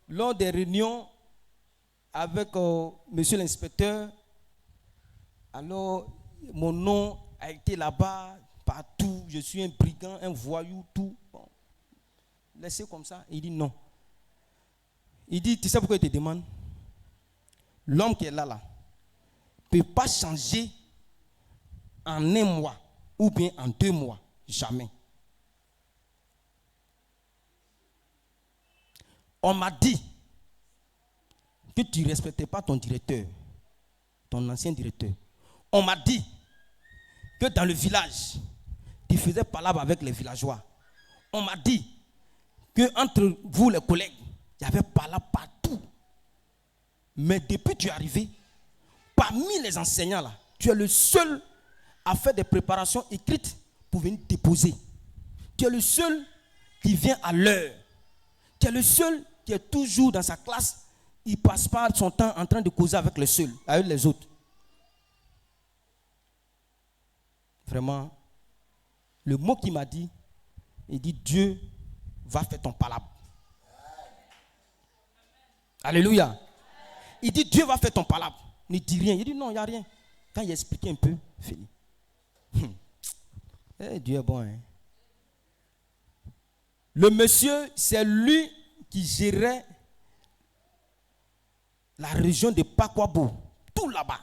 lors des réunions avec monsieur l'inspecteur, alors mon nom a été là-bas, partout. Je suis un brigand, un voyou, tout. Bon, laissez comme ça. Il dit non. Il dit, tu sais pourquoi il te demande? L'homme qui est là, ne peut pas changer en un mois ou bien en 2 mois. Jamais. On m'a dit que tu ne respectais pas ton directeur, ton ancien directeur. On m'a dit que dans le village, tu faisais palabre avec les villageois. On m'a dit que entre vous, les collègues, il y avait palabre partout. Mais depuis que tu es arrivé, parmi les enseignants là, tu es le seul à faire des préparations écrites pour venir déposer. Tu es le seul qui vient à l'heure. Tu es le seul qui est toujours dans sa classe. Il ne passe pas son temps en train de causer avec les seuls, avec les autres. Vraiment, le mot qu'il m'a dit, il dit Dieu va faire ton palabre. Alléluia. Il dit Dieu va faire ton palabre. Ne dis rien. Il dit non, il n'y a rien. Quand il explique un peu, fini. Dieu est bon. Hein? Le monsieur, c'est lui qui gérait la région de Pakwabo. Tout là-bas.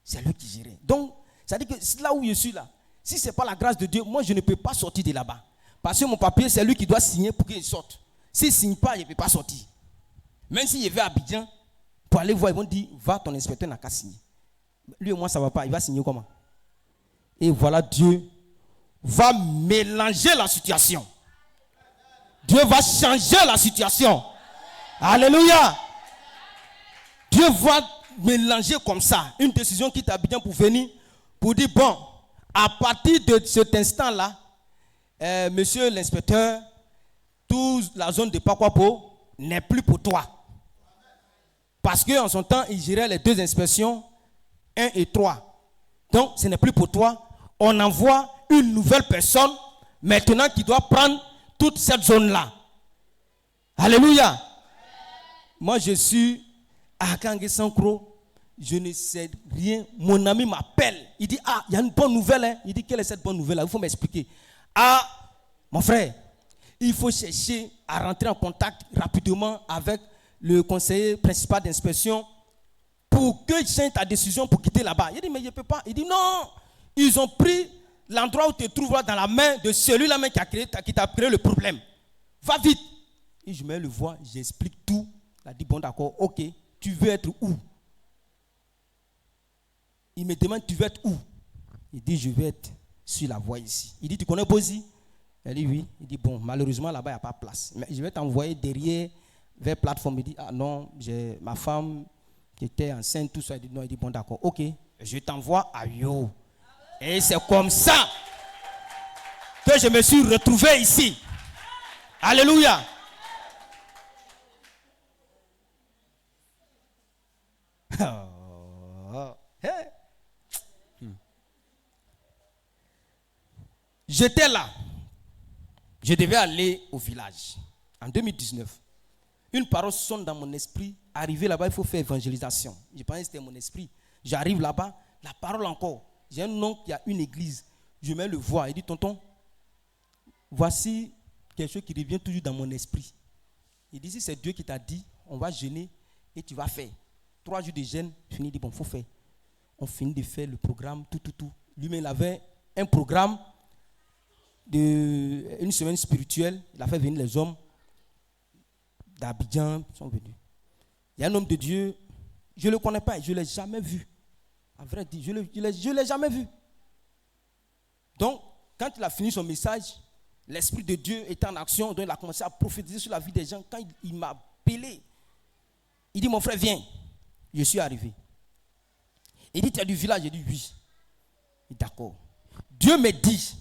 C'est lui qui gérait. Donc, ça veut dire que là où je suis là, Si ce n'est pas la grâce de Dieu, moi je ne peux pas sortir de là-bas. Parce que mon papier, c'est lui qui doit signer pour qu'il sorte. S'il ne signe pas, il ne peut pas sortir. Même s'il va à Abidjan, pour aller voir, ils vont dire, va, ton inspecteur n'a qu'à signer. Lui et moi, ça ne va pas. Il va signer comment? Et voilà, Dieu va mélanger la situation. Dieu va changer la situation. Alléluia. Dieu va mélanger comme ça. Une décision qui t'habite pour venir, pour dire, bon, à partir de cet instant-là, monsieur l'inspecteur, toute la zone de Pakwapo n'est plus pour toi. Parce qu'en son temps, il gérait les 2 inspections, 1 et 3. Donc, ce n'est plus pour toi. On envoie une nouvelle personne, maintenant, qui doit prendre toute cette zone-là. Alléluia. Moi, je suis à Kangue Sankro. Je ne sais rien. Mon ami m'appelle. Il dit, ah, il y a une bonne nouvelle. Hein? Il dit, quelle est cette bonne nouvelle-là? Il faut m'expliquer. Ah, mon frère, il faut chercher à rentrer en contact rapidement avec le conseiller principal d'inspection pour que je change ta décision pour quitter là-bas. Il dit, mais je ne peux pas. Il dit, non, ils ont pris l'endroit où tu te trouves dans la main de celui-là même qui t'a créé le problème. Va vite. Et je me le vois, j'explique tout. Il a dit, bon d'accord, ok, tu veux être où? Il me demande, tu veux être où? Il dit, je vais être sur la voie ici. Il dit, tu connais Bozi? Elle dit, oui. Il dit, bon, malheureusement, là-bas, il n'y a pas de place. Mais je vais t'envoyer derrière, vers la plateforme. Il dit, ah non, j'ai ma femme qui était enceinte, tout ça. Il dit, non, il dit, bon, d'accord, ok, je t'envoie à Yo. Et c'est comme ça que je me suis retrouvé ici. Alléluia. Oh, hey. J'étais là. Je devais aller au village. En 2019. Une parole sonne dans mon esprit. Arrivé là-bas, il faut faire évangélisation. Je pensais que c'était mon esprit. J'arrive là-bas, la parole encore. J'ai un oncle qui a une église. Je me le vois. Il dit, tonton, voici quelque chose qui revient toujours dans mon esprit. Il dit, si c'est Dieu qui t'a dit, on va jeûner et tu vas faire. 3 jours de jeûne, fini, il dit, bon, il faut faire. On finit de faire le programme, tout. Lui-même, il avait un programme d'une semaine spirituelle. Il a fait venir les hommes d'Abidjan, ils sont venus. Il y a un homme de Dieu, je ne le connais pas, je ne l'ai jamais vu. À vrai dire, je ne l'ai jamais vu. Donc, quand il a fini son message, l'Esprit de Dieu était en action, donc il a commencé à prophétiser sur la vie des gens. Quand il m'a appelé, il dit, mon frère, viens. Je suis arrivé. Il dit, tu es du village? J'ai dit, oui. Il dit, d'accord. Dieu me dit,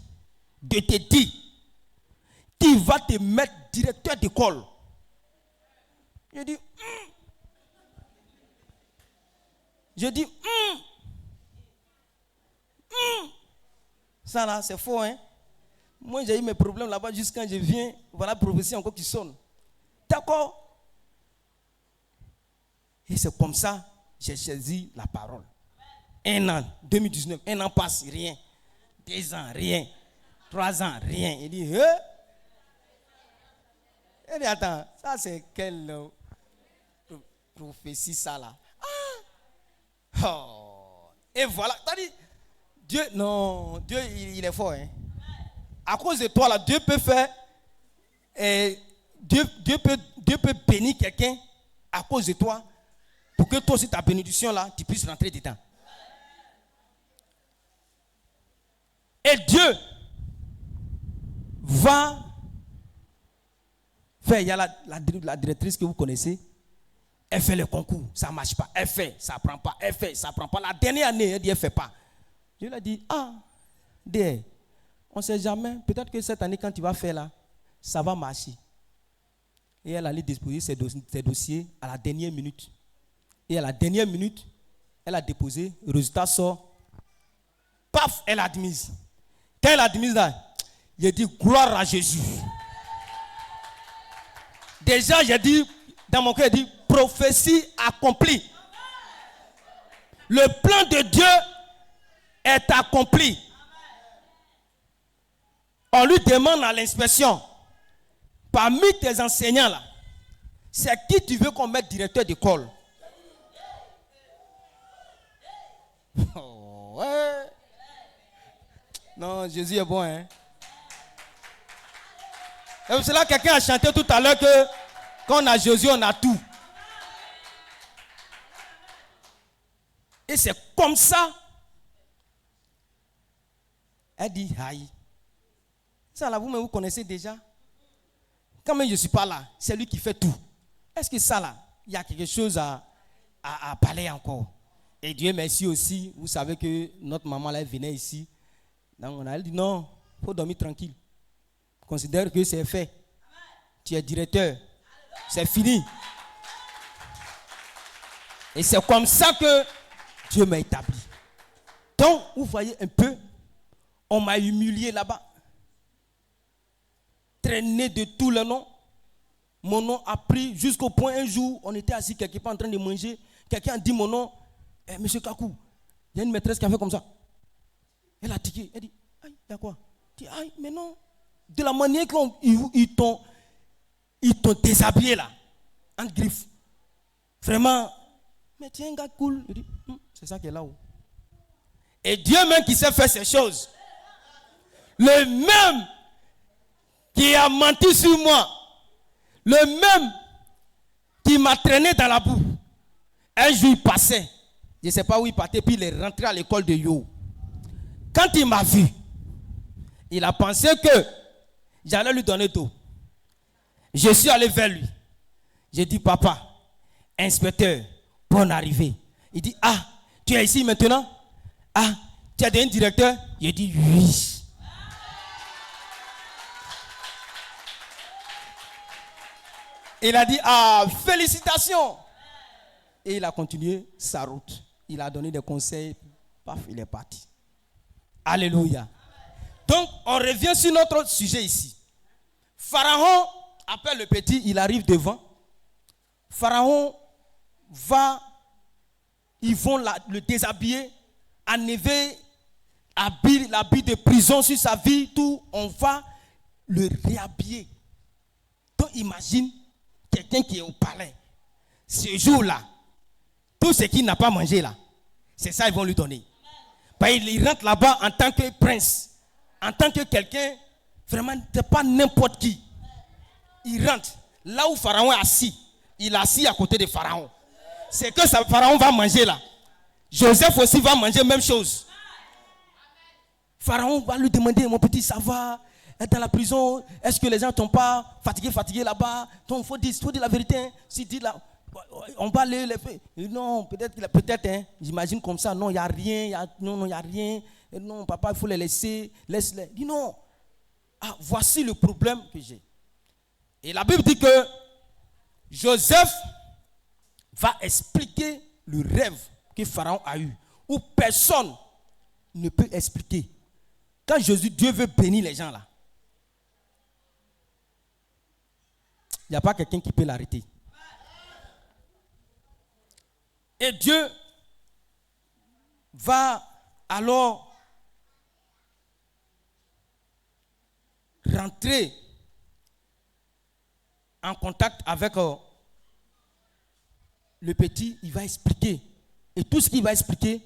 de te dire, tu vas te mettre directeur d'école. Je dis, ça là, c'est faux, hein. Moi, j'ai eu mes problèmes là-bas jusqu'à quand je viens, voilà la prophétie encore qui sonne. D'accord. Et c'est comme ça que j'ai choisi la parole. 1 an, 2019, 1 an passe, rien. 2 ans, rien. 3 ans, rien. Il dit, il dit, attends, ça c'est quelle prophétie ça là? Ah! Oh. Et voilà, t'as dit, Dieu, non, Dieu il est fort, hein. À cause de toi là, Dieu peut faire, Dieu peut bénir quelqu'un à cause de toi, pour que toi aussi ta bénédiction là, tu puisses rentrer dedans. Et Dieu va faire, il y a la directrice que vous connaissez, elle fait le concours, ça ne marche pas, elle fait, ça ne prend pas, elle fait, ça ne prend pas. La dernière année, elle dit, elle ne fait pas. Je lui ai dit, on ne sait jamais, peut-être que cette année, quand tu vas faire là, ça va marcher. Et elle allait déposer ses dossiers à la dernière minute. Et à la dernière minute, elle a déposé, le résultat sort, paf, elle a admise. Quand elle a admise là, j'ai dit, gloire à Jésus. Déjà, j'ai dit, dans mon cœur, j'ai dit, prophétie accomplie. Le plan de Dieu est accompli. On lui demande à l'inspection, parmi tes enseignants là, c'est qui tu veux qu'on mette directeur d'école? Oh, ouais. Non, Jésus est bon, hein. Et c'est là que quelqu'un a chanté tout à l'heure que quand on a Jésus, on a tout. Et c'est comme ça. Elle dit, aïe. Ça là, vous connaissez déjà. Quand même je ne suis pas là, c'est lui qui fait tout. Est-ce que ça là, il y a quelque chose à parler encore? Et Dieu merci aussi, vous savez que notre maman là, elle venait ici. Donc on a dit non, il faut dormir tranquille. Considère que c'est fait. Tu es directeur. C'est fini. Et c'est comme ça que Dieu m'a établi. Donc, vous voyez un peu, on m'a humilié là-bas. Traîné de tout le nom. Mon nom a pris jusqu'au point un jour, on était assis quelque part en train de manger. Quelqu'un a dit mon nom. Monsieur Kakou, il y a une maîtresse qui a fait comme ça. Elle a tiqué. Elle dit, aïe, il y a quoi? Elle dit, aïe, mais non. De la manière qu'ils t'ont déshabillé là, en griffe. Vraiment, mais tu es un gars cool. Je dis, c'est ça qui est là-haut. Et Dieu même qui sait faire ces choses. Le même qui a menti sur moi. Le même qui m'a traîné dans la boue. Un jour il passait. Je ne sais pas où il partait, puis il est rentré à l'école de Yo. Quand il m'a vu, il a pensé que j'allais lui donner d'eau. Je suis allé vers lui. J'ai dit, papa, inspecteur, bonne arrivée. Il dit, ah, tu es ici maintenant? Ah, tu es un directeur? J'ai dit, oui. Il a dit, ah, félicitations. Et il a continué sa route. Il a donné des conseils. Paf, il est parti. Alléluia. Donc, on revient sur notre sujet ici. Pharaon appelle le petit, il arrive devant. Pharaon va, ils vont le déshabiller, enlever l'habit de prison sur sa vie, tout. On va le réhabiller. Donc, imagine quelqu'un qui est au palais. Ce jour-là, tout ce qu'il n'a pas mangé là, c'est ça qu'ils vont lui donner. Parce qu'il rentre là-bas en tant que prince, en tant que quelqu'un, vraiment, c'est pas n'importe qui. Il rentre là où Pharaon est assis. Il est assis à côté de Pharaon. C'est que Pharaon va manger là. Joseph aussi va manger même chose. Pharaon va lui demander, mon petit, ça va? Dans la prison, est-ce que les gens ne t'ont pas fatigué là-bas? Donc il faut dire la vérité. Hein. Si dit là, on va les faire. Non, peut-être, hein, j'imagine comme ça. Non, il n'y a rien. Non, il n'y a rien. Non, papa, il faut les laisser. Laisse-les. Dis non. Ah, voici le problème que j'ai. Et la Bible dit que Joseph va expliquer le rêve que Pharaon a eu, où personne ne peut expliquer. Quand Dieu veut bénir les gens là, il n'y a pas quelqu'un qui peut l'arrêter. Et Dieu va alors rentrer en contact avec le petit, il va expliquer. Et tout ce qu'il va expliquer,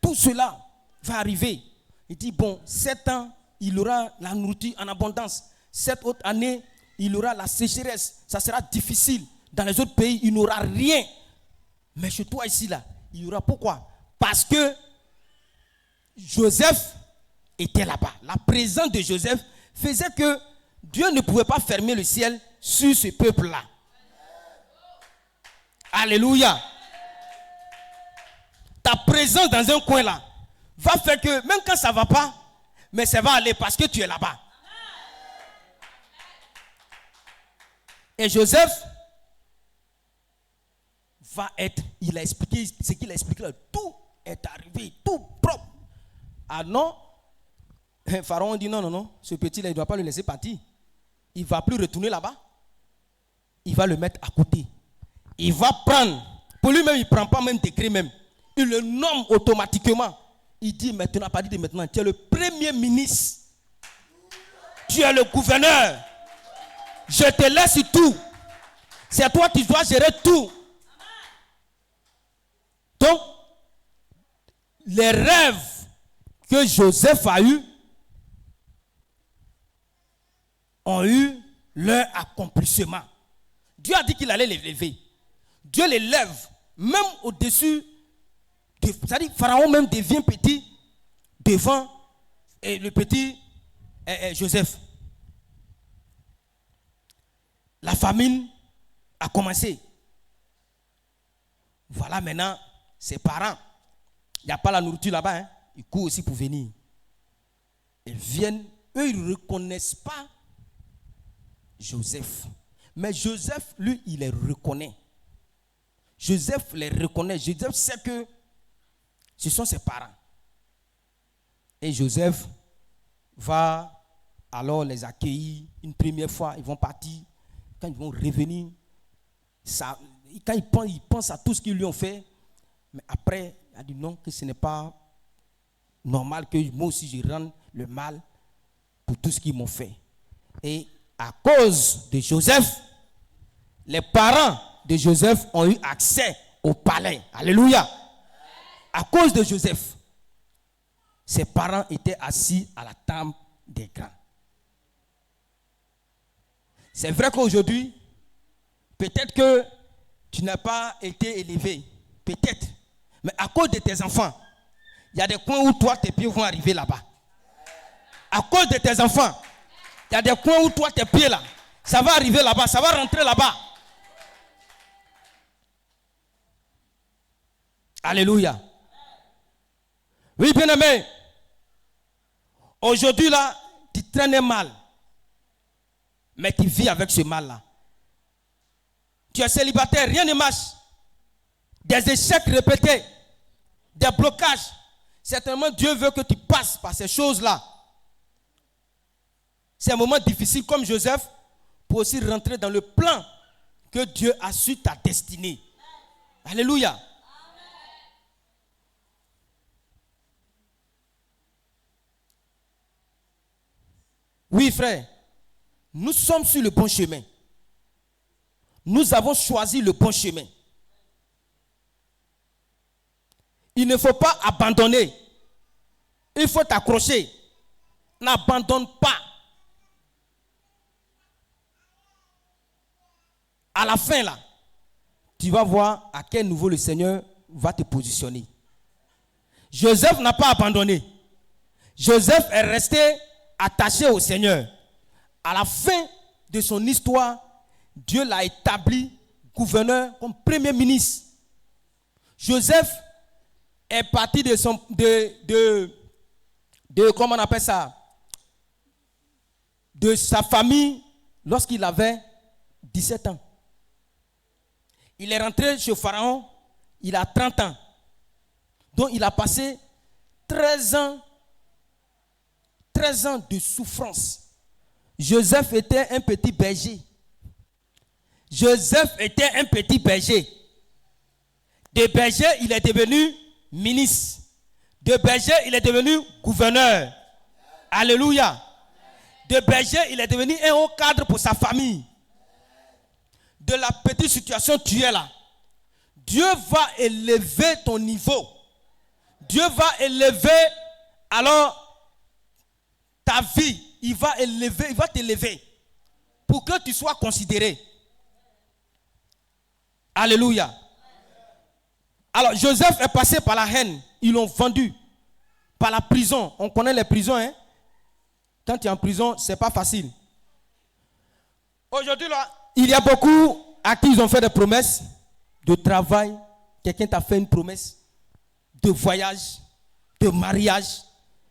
tout cela va arriver. Il dit, bon, 7 ans, il aura la nourriture en abondance. 7 autres années, il aura la sécheresse. Ça sera difficile. Dans les autres pays, il n'aura rien. Mais chez toi ici, là, il y aura. Pourquoi? Parce que Joseph était là-bas. La présence de Joseph faisait que Dieu ne pouvait pas fermer le ciel sur ce peuple-là. Alléluia. Ta présence dans un coin là va faire que même quand ça ne va pas, mais ça va aller parce que tu es là-bas. Et Joseph il a expliqué ce qu'il a expliqué là. Tout est arrivé, tout propre. Ah non, Pharaon dit non, ce petit-là, il ne doit pas le laisser partir. Il ne va plus retourner là-bas. Il va le mettre à côté. Il va prendre, pour lui-même, il ne prend pas même décret même. Il le nomme automatiquement. Il dit maintenant, pas dit de maintenant, tu es le premier ministre. Tu es le gouverneur. Je te laisse tout. C'est toi qui dois gérer tout. Donc, les rêves que Joseph a eus ont eu leur accomplissement. Dieu a dit qu'il allait les lever. Dieu les lève, même au-dessus, c'est-à-dire Pharaon même devient petit devant le petit Joseph. La famine a commencé. Voilà maintenant ses parents. Il n'y a pas la nourriture là-bas. Hein. Ils courent aussi pour venir. Ils viennent. Eux, ils ne reconnaissent pas Joseph. Mais Joseph, lui, il les reconnaît. Joseph les reconnaît. Joseph sait que ce sont ses parents. Et Joseph va alors les accueillir une première fois. Ils vont partir. Quand ils vont revenir, quand ils pensent à tout ce qu'ils lui ont fait, mais après, il a dit non, que ce n'est pas normal que moi aussi je rende le mal pour tout ce qu'ils m'ont fait. Et à cause de Joseph, les parents de Joseph ont eu accès au palais. Alléluia. À cause de Joseph, ses parents étaient assis à la table des grands. C'est vrai qu'aujourd'hui, peut-être que tu n'as pas été élevé. Peut-être. Mais à cause de tes enfants, il y a des coins où toi, tes pieds vont arriver là-bas. À cause de tes enfants, il y a des coins où toi, tes pieds là, ça va arriver là-bas, ça va rentrer là-bas. Alléluia. Oui, bien-aimé. Aujourd'hui là, tu traînes mal. Mais tu vis avec ce mal-là. Tu es célibataire, rien ne marche. Des échecs répétés, des blocages. Certainement, Dieu veut que tu passes par ces choses-là. C'est un moment difficile comme Joseph pour aussi rentrer dans le plan que Dieu a su ta destinée. Alléluia. Oui, frère. Nous sommes sur le bon chemin. Nous avons choisi le bon chemin. Il ne faut pas abandonner. Il faut t'accrocher. N'abandonne pas. À la fin, là, tu vas voir à quel niveau le Seigneur va te positionner. Joseph n'a pas abandonné. Joseph est resté attaché au Seigneur. À la fin de son histoire, Dieu l'a établi gouverneur comme premier ministre. Joseph est parti comment on appelle ça, de sa famille lorsqu'il avait 17 ans. Il est rentré chez Pharaon, il a 30 ans. Donc il a passé 13 ans de souffrance. Joseph était un petit berger. Joseph était un petit berger. De berger, il est devenu ministre. De berger, il est devenu gouverneur. Alléluia. De berger, il est devenu un haut cadre pour sa famille. De la petite situation tu es là. Dieu va élever ton niveau. Dieu va élever alors ta vie. Il va t'élever pour que tu sois considéré. Alléluia. Alors Joseph est passé par la haine. Ils l'ont vendu. Par la prison. On connaît les prisons. Hein? Quand tu es en prison, ce n'est pas facile. Aujourd'hui, là, il y a beaucoup à qui ils ont fait des promesses de travail. Quelqu'un t'a fait une promesse de voyage, de mariage.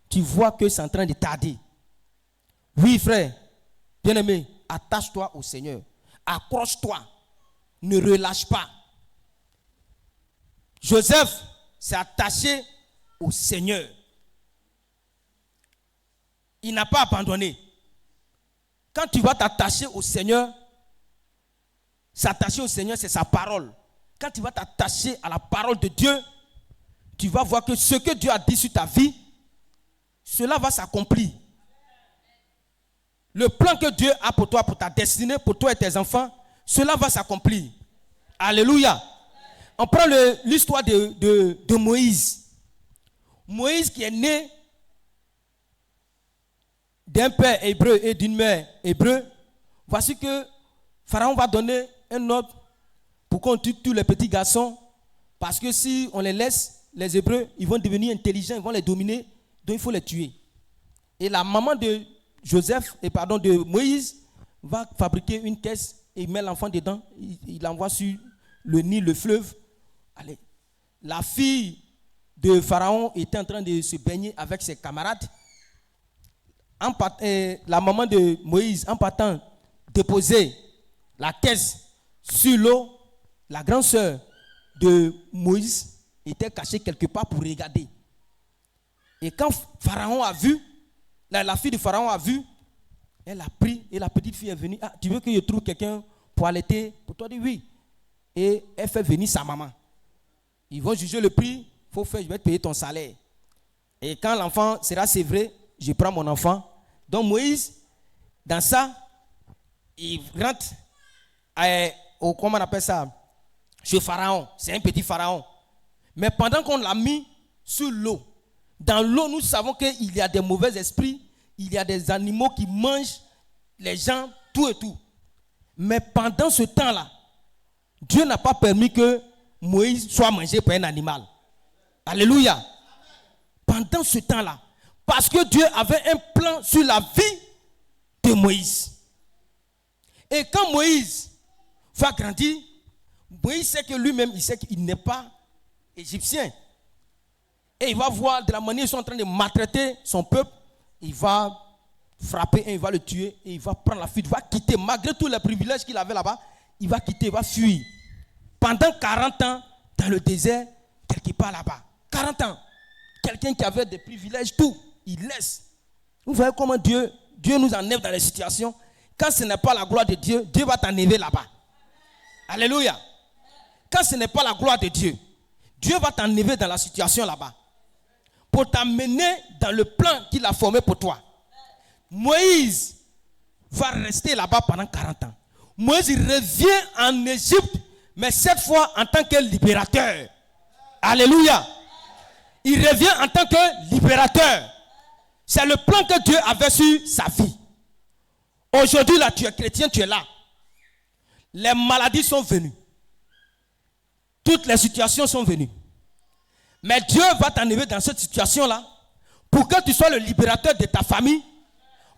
Tu vois que c'est en train de tarder. Oui, frère, bien-aimé, attache-toi au Seigneur. Accroche-toi. Ne relâche pas. Joseph s'est attaché au Seigneur. Il n'a pas abandonné. Quand tu vas t'attacher au Seigneur, s'attacher au Seigneur, c'est sa parole. Quand tu vas t'attacher à la parole de Dieu, tu vas voir que ce que Dieu a dit sur ta vie, cela va s'accomplir. Le plan que Dieu a pour toi, pour ta destinée, pour toi et tes enfants, cela va s'accomplir. Alléluia. On prend l'histoire de Moïse. Moïse qui est né d'un père hébreu et d'une mère hébreu, voici que Pharaon va donner un ordre pour qu'on tue tous les petits garçons, parce que si on les laisse, les Hébreux, ils vont devenir intelligents, ils vont les dominer, donc il faut les tuer. Et la maman de de Moïse va fabriquer une caisse et met l'enfant dedans, il l'envoie sur le Nil, le fleuve. Allez. La fille de Pharaon était en train de se baigner avec ses camarades. La maman de Moïse, en partant déposer la caisse sur l'eau, la grande sœur de Moïse était cachée quelque part pour regarder. Et quand Pharaon a vu, la fille de Pharaon a vu, elle a pris et la petite fille est venue. Ah, tu veux que je trouve quelqu'un pour allaiter? Pour toi, dit oui. Et elle fait venir sa maman. Ils vont juger le prix. Faut faire, je vais te payer ton salaire. Et quand l'enfant sera sévré, je prends mon enfant. Donc Moïse, dans ça, il rentre comment on appelle ça? Chez Pharaon. C'est un petit Pharaon. Mais pendant qu'on l'a mis sur l'eau, dans l'eau, nous savons qu'il y a des mauvais esprits, il y a des animaux qui mangent les gens, tout et tout. Mais pendant ce temps-là, Dieu n'a pas permis que Moïse soit mangé par un animal. Alléluia. Pendant ce temps-là, parce que Dieu avait un plan sur la vie de Moïse. Et quand Moïse va grandir, Moïse sait que lui-même, il sait qu'il n'est pas égyptien. Et il va voir de la manière dont ils sont en train de maltraiter son peuple, il va frapper et il va le tuer et il va prendre la fuite, il va quitter, malgré tous les privilèges qu'il avait là-bas, il va quitter, il va fuir. Pendant 40 ans, dans le désert, quelque part là-bas. 40 ans. Quelqu'un qui avait des privilèges, tout, il laisse. Vous voyez comment Dieu nous enlève dans les situations. Quand ce n'est pas la gloire de Dieu, Dieu va t'enlever là-bas. Alléluia. Quand ce n'est pas la gloire de Dieu, Dieu va t'enlever dans la situation là-bas. Pour t'amener dans le plan qu'il a formé pour toi. Moïse va rester là-bas pendant 40 ans. Moïse revient en Égypte, mais cette fois en tant que libérateur. Alléluia. Il revient en tant que libérateur. C'est le plan que Dieu avait sur sa vie. Aujourd'hui, là, tu es chrétien, tu es là. Les maladies sont venues. Toutes les situations sont venues. Mais Dieu va t'enlever dans cette situation-là pour que tu sois le libérateur de ta famille,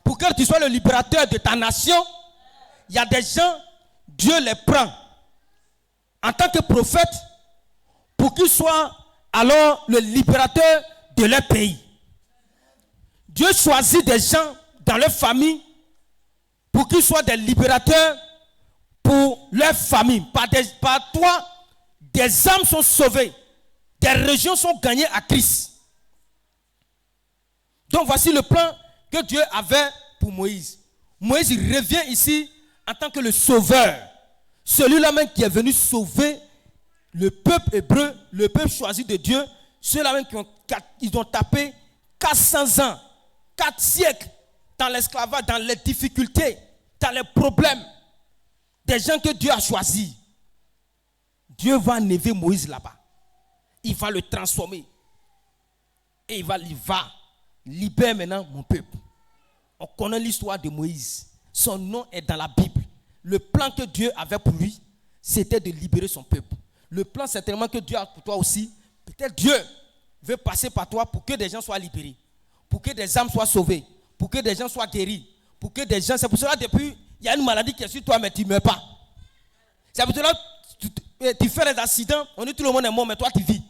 pour que tu sois le libérateur de ta nation. Il y a des gens, Dieu les prend en tant que prophète pour qu'ils soient alors le libérateur de leur pays. Dieu choisit des gens dans leur famille pour qu'ils soient des libérateurs pour leur famille. Par toi, des âmes sont sauvées. Des régions sont gagnées à Christ. Donc voici le plan que Dieu avait pour Moïse. Moïse il revient ici en tant que le sauveur. Celui-là même qui est venu sauver le peuple hébreu, le peuple choisi de Dieu. Ceux-là même qui ont tapé 400 ans, 4 siècles dans l'esclavage, dans les difficultés, dans les problèmes. Des gens que Dieu a choisis. Dieu va enlever Moïse là-bas. Il va le transformer. Et il va libérer maintenant mon peuple. On connaît l'histoire de Moïse. Son nom est dans la Bible. Le plan que Dieu avait pour lui, c'était de libérer son peuple. Le plan certainement que Dieu a pour toi aussi. Peut-être Dieu veut passer par toi pour que des gens soient libérés. Pour que des âmes soient sauvées. Pour que des gens soient guéris. Pour que des gens... C'est pour cela depuis, il y a une maladie qui est sur toi mais tu ne meurs pas. C'est pour cela tu fais des accidents, on dit tout le monde est mort mais toi tu vis.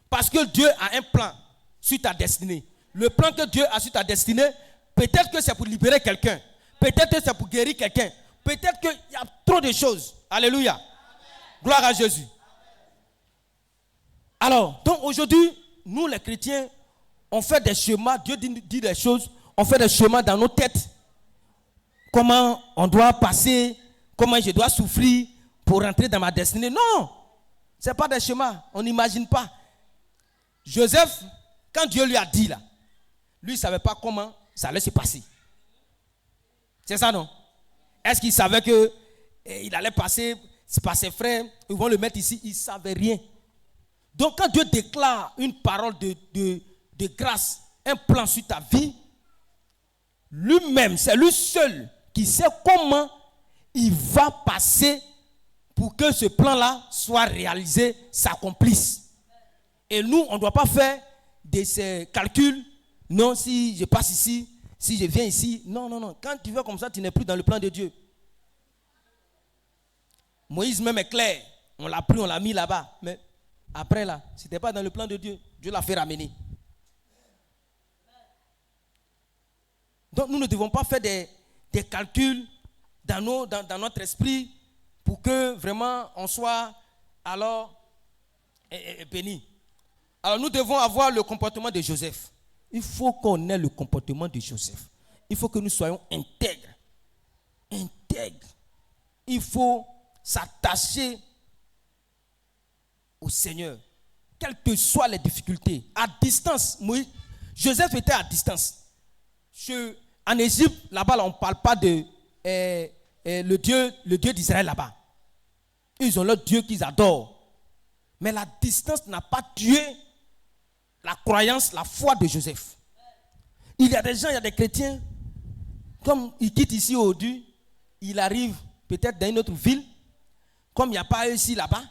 Parce que Dieu a un plan sur ta destinée. Le plan que Dieu a sur ta destinée, peut-être que c'est pour libérer quelqu'un. Peut-être que c'est pour guérir quelqu'un. Peut-être qu'il y a trop de choses. Alléluia. Amen. Gloire à Jésus. Alors, donc aujourd'hui, nous les chrétiens, on fait des schémas. Dieu dit des choses. On fait des schémas dans nos têtes. Comment on doit passer, comment je dois souffrir pour rentrer dans ma destinée. Non, ce n'est pas des schémas. On n'imagine pas. Joseph, quand Dieu lui a dit là, lui ne savait pas comment ça allait se passer. C'est ça, non? Est-ce qu'il savait qu'il allait passer par ses frères, ils vont le mettre ici? Il ne savait rien. Donc quand Dieu déclare une parole de grâce, un plan sur ta vie, lui-même, c'est lui seul qui sait comment il va passer pour que ce plan-là soit réalisé, s'accomplisse. Et nous, on ne doit pas faire de ces calculs. Non, si je passe ici, si je viens ici. Non, non, non. Quand tu fais comme ça, tu n'es plus dans le plan de Dieu. Moïse même est clair. On l'a pris, on l'a mis là-bas. Mais après là, ce n'était pas dans le plan de Dieu. Dieu l'a fait ramener. Donc nous ne devons pas faire des calculs dans notre esprit pour que vraiment on soit alors béni. Alors nous devons avoir le comportement de Joseph. Il faut qu'on ait le comportement de Joseph. Il faut que nous soyons intègres. Intègres. Il faut s'attacher au Seigneur, quelles que soient les difficultés. À distance, Joseph était à distance. En Égypte, là-bas, on ne parle pas de le Dieu d'Israël là-bas. Ils ont leur Dieu qu'ils adorent. Mais la distance n'a pas tué la croyance, la foi de Joseph. Il y a des gens, il y a des chrétiens, comme ils quittent ici aujourd'hui, il arrive peut-être dans une autre ville, comme il n'y a pas ici là-bas,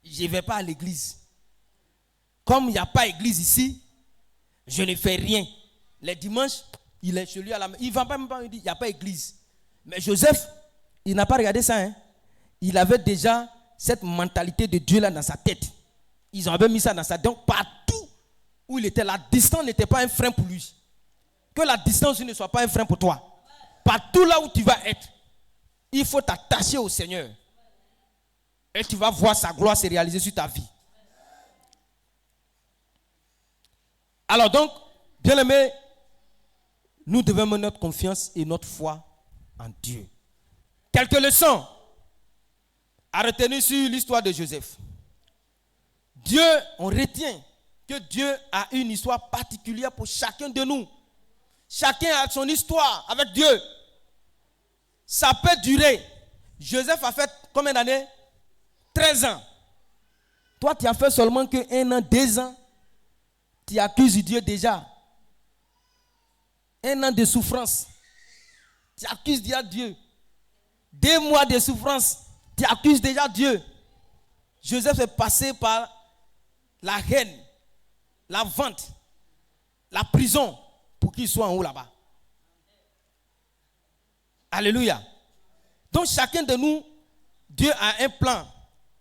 je ne vais pas à l'église. Comme il n'y a pas d'église ici, je ne fais rien. Les dimanches, il est chez lui à la maison. Il ne va pas même pas me dire, il n'y a pas d'église. Mais Joseph, il n'a pas regardé ça. Hein? Il avait déjà cette mentalité de Dieu là dans sa tête. Ils avaient mis ça dans sa tête. Donc partout où il était, la distance n'était pas un frein pour lui. Que la distance ne soit pas un frein pour toi. Partout là où tu vas être, il faut t'attacher au Seigneur. Et tu vas voir sa gloire se réaliser sur ta vie. Alors donc, bien aimé, nous devons mettre notre confiance et notre foi en Dieu. Quelques leçons à retenir sur l'histoire de Joseph. Dieu, on retient que Dieu a une histoire particulière pour chacun de nous. Chacun a son histoire avec Dieu. Ça peut durer. Joseph a fait combien d'années? 13 ans. Toi, tu as fait seulement que 1 an, 2 ans. Tu accuses Dieu déjà. 1 an de souffrance. Tu accuses déjà Dieu. 2 mois de souffrance. Tu accuses déjà Dieu. Joseph est passé par la haine, la vente, la prison pour qu'il soit en haut là-bas. Alléluia. Donc chacun de nous, Dieu a un plan.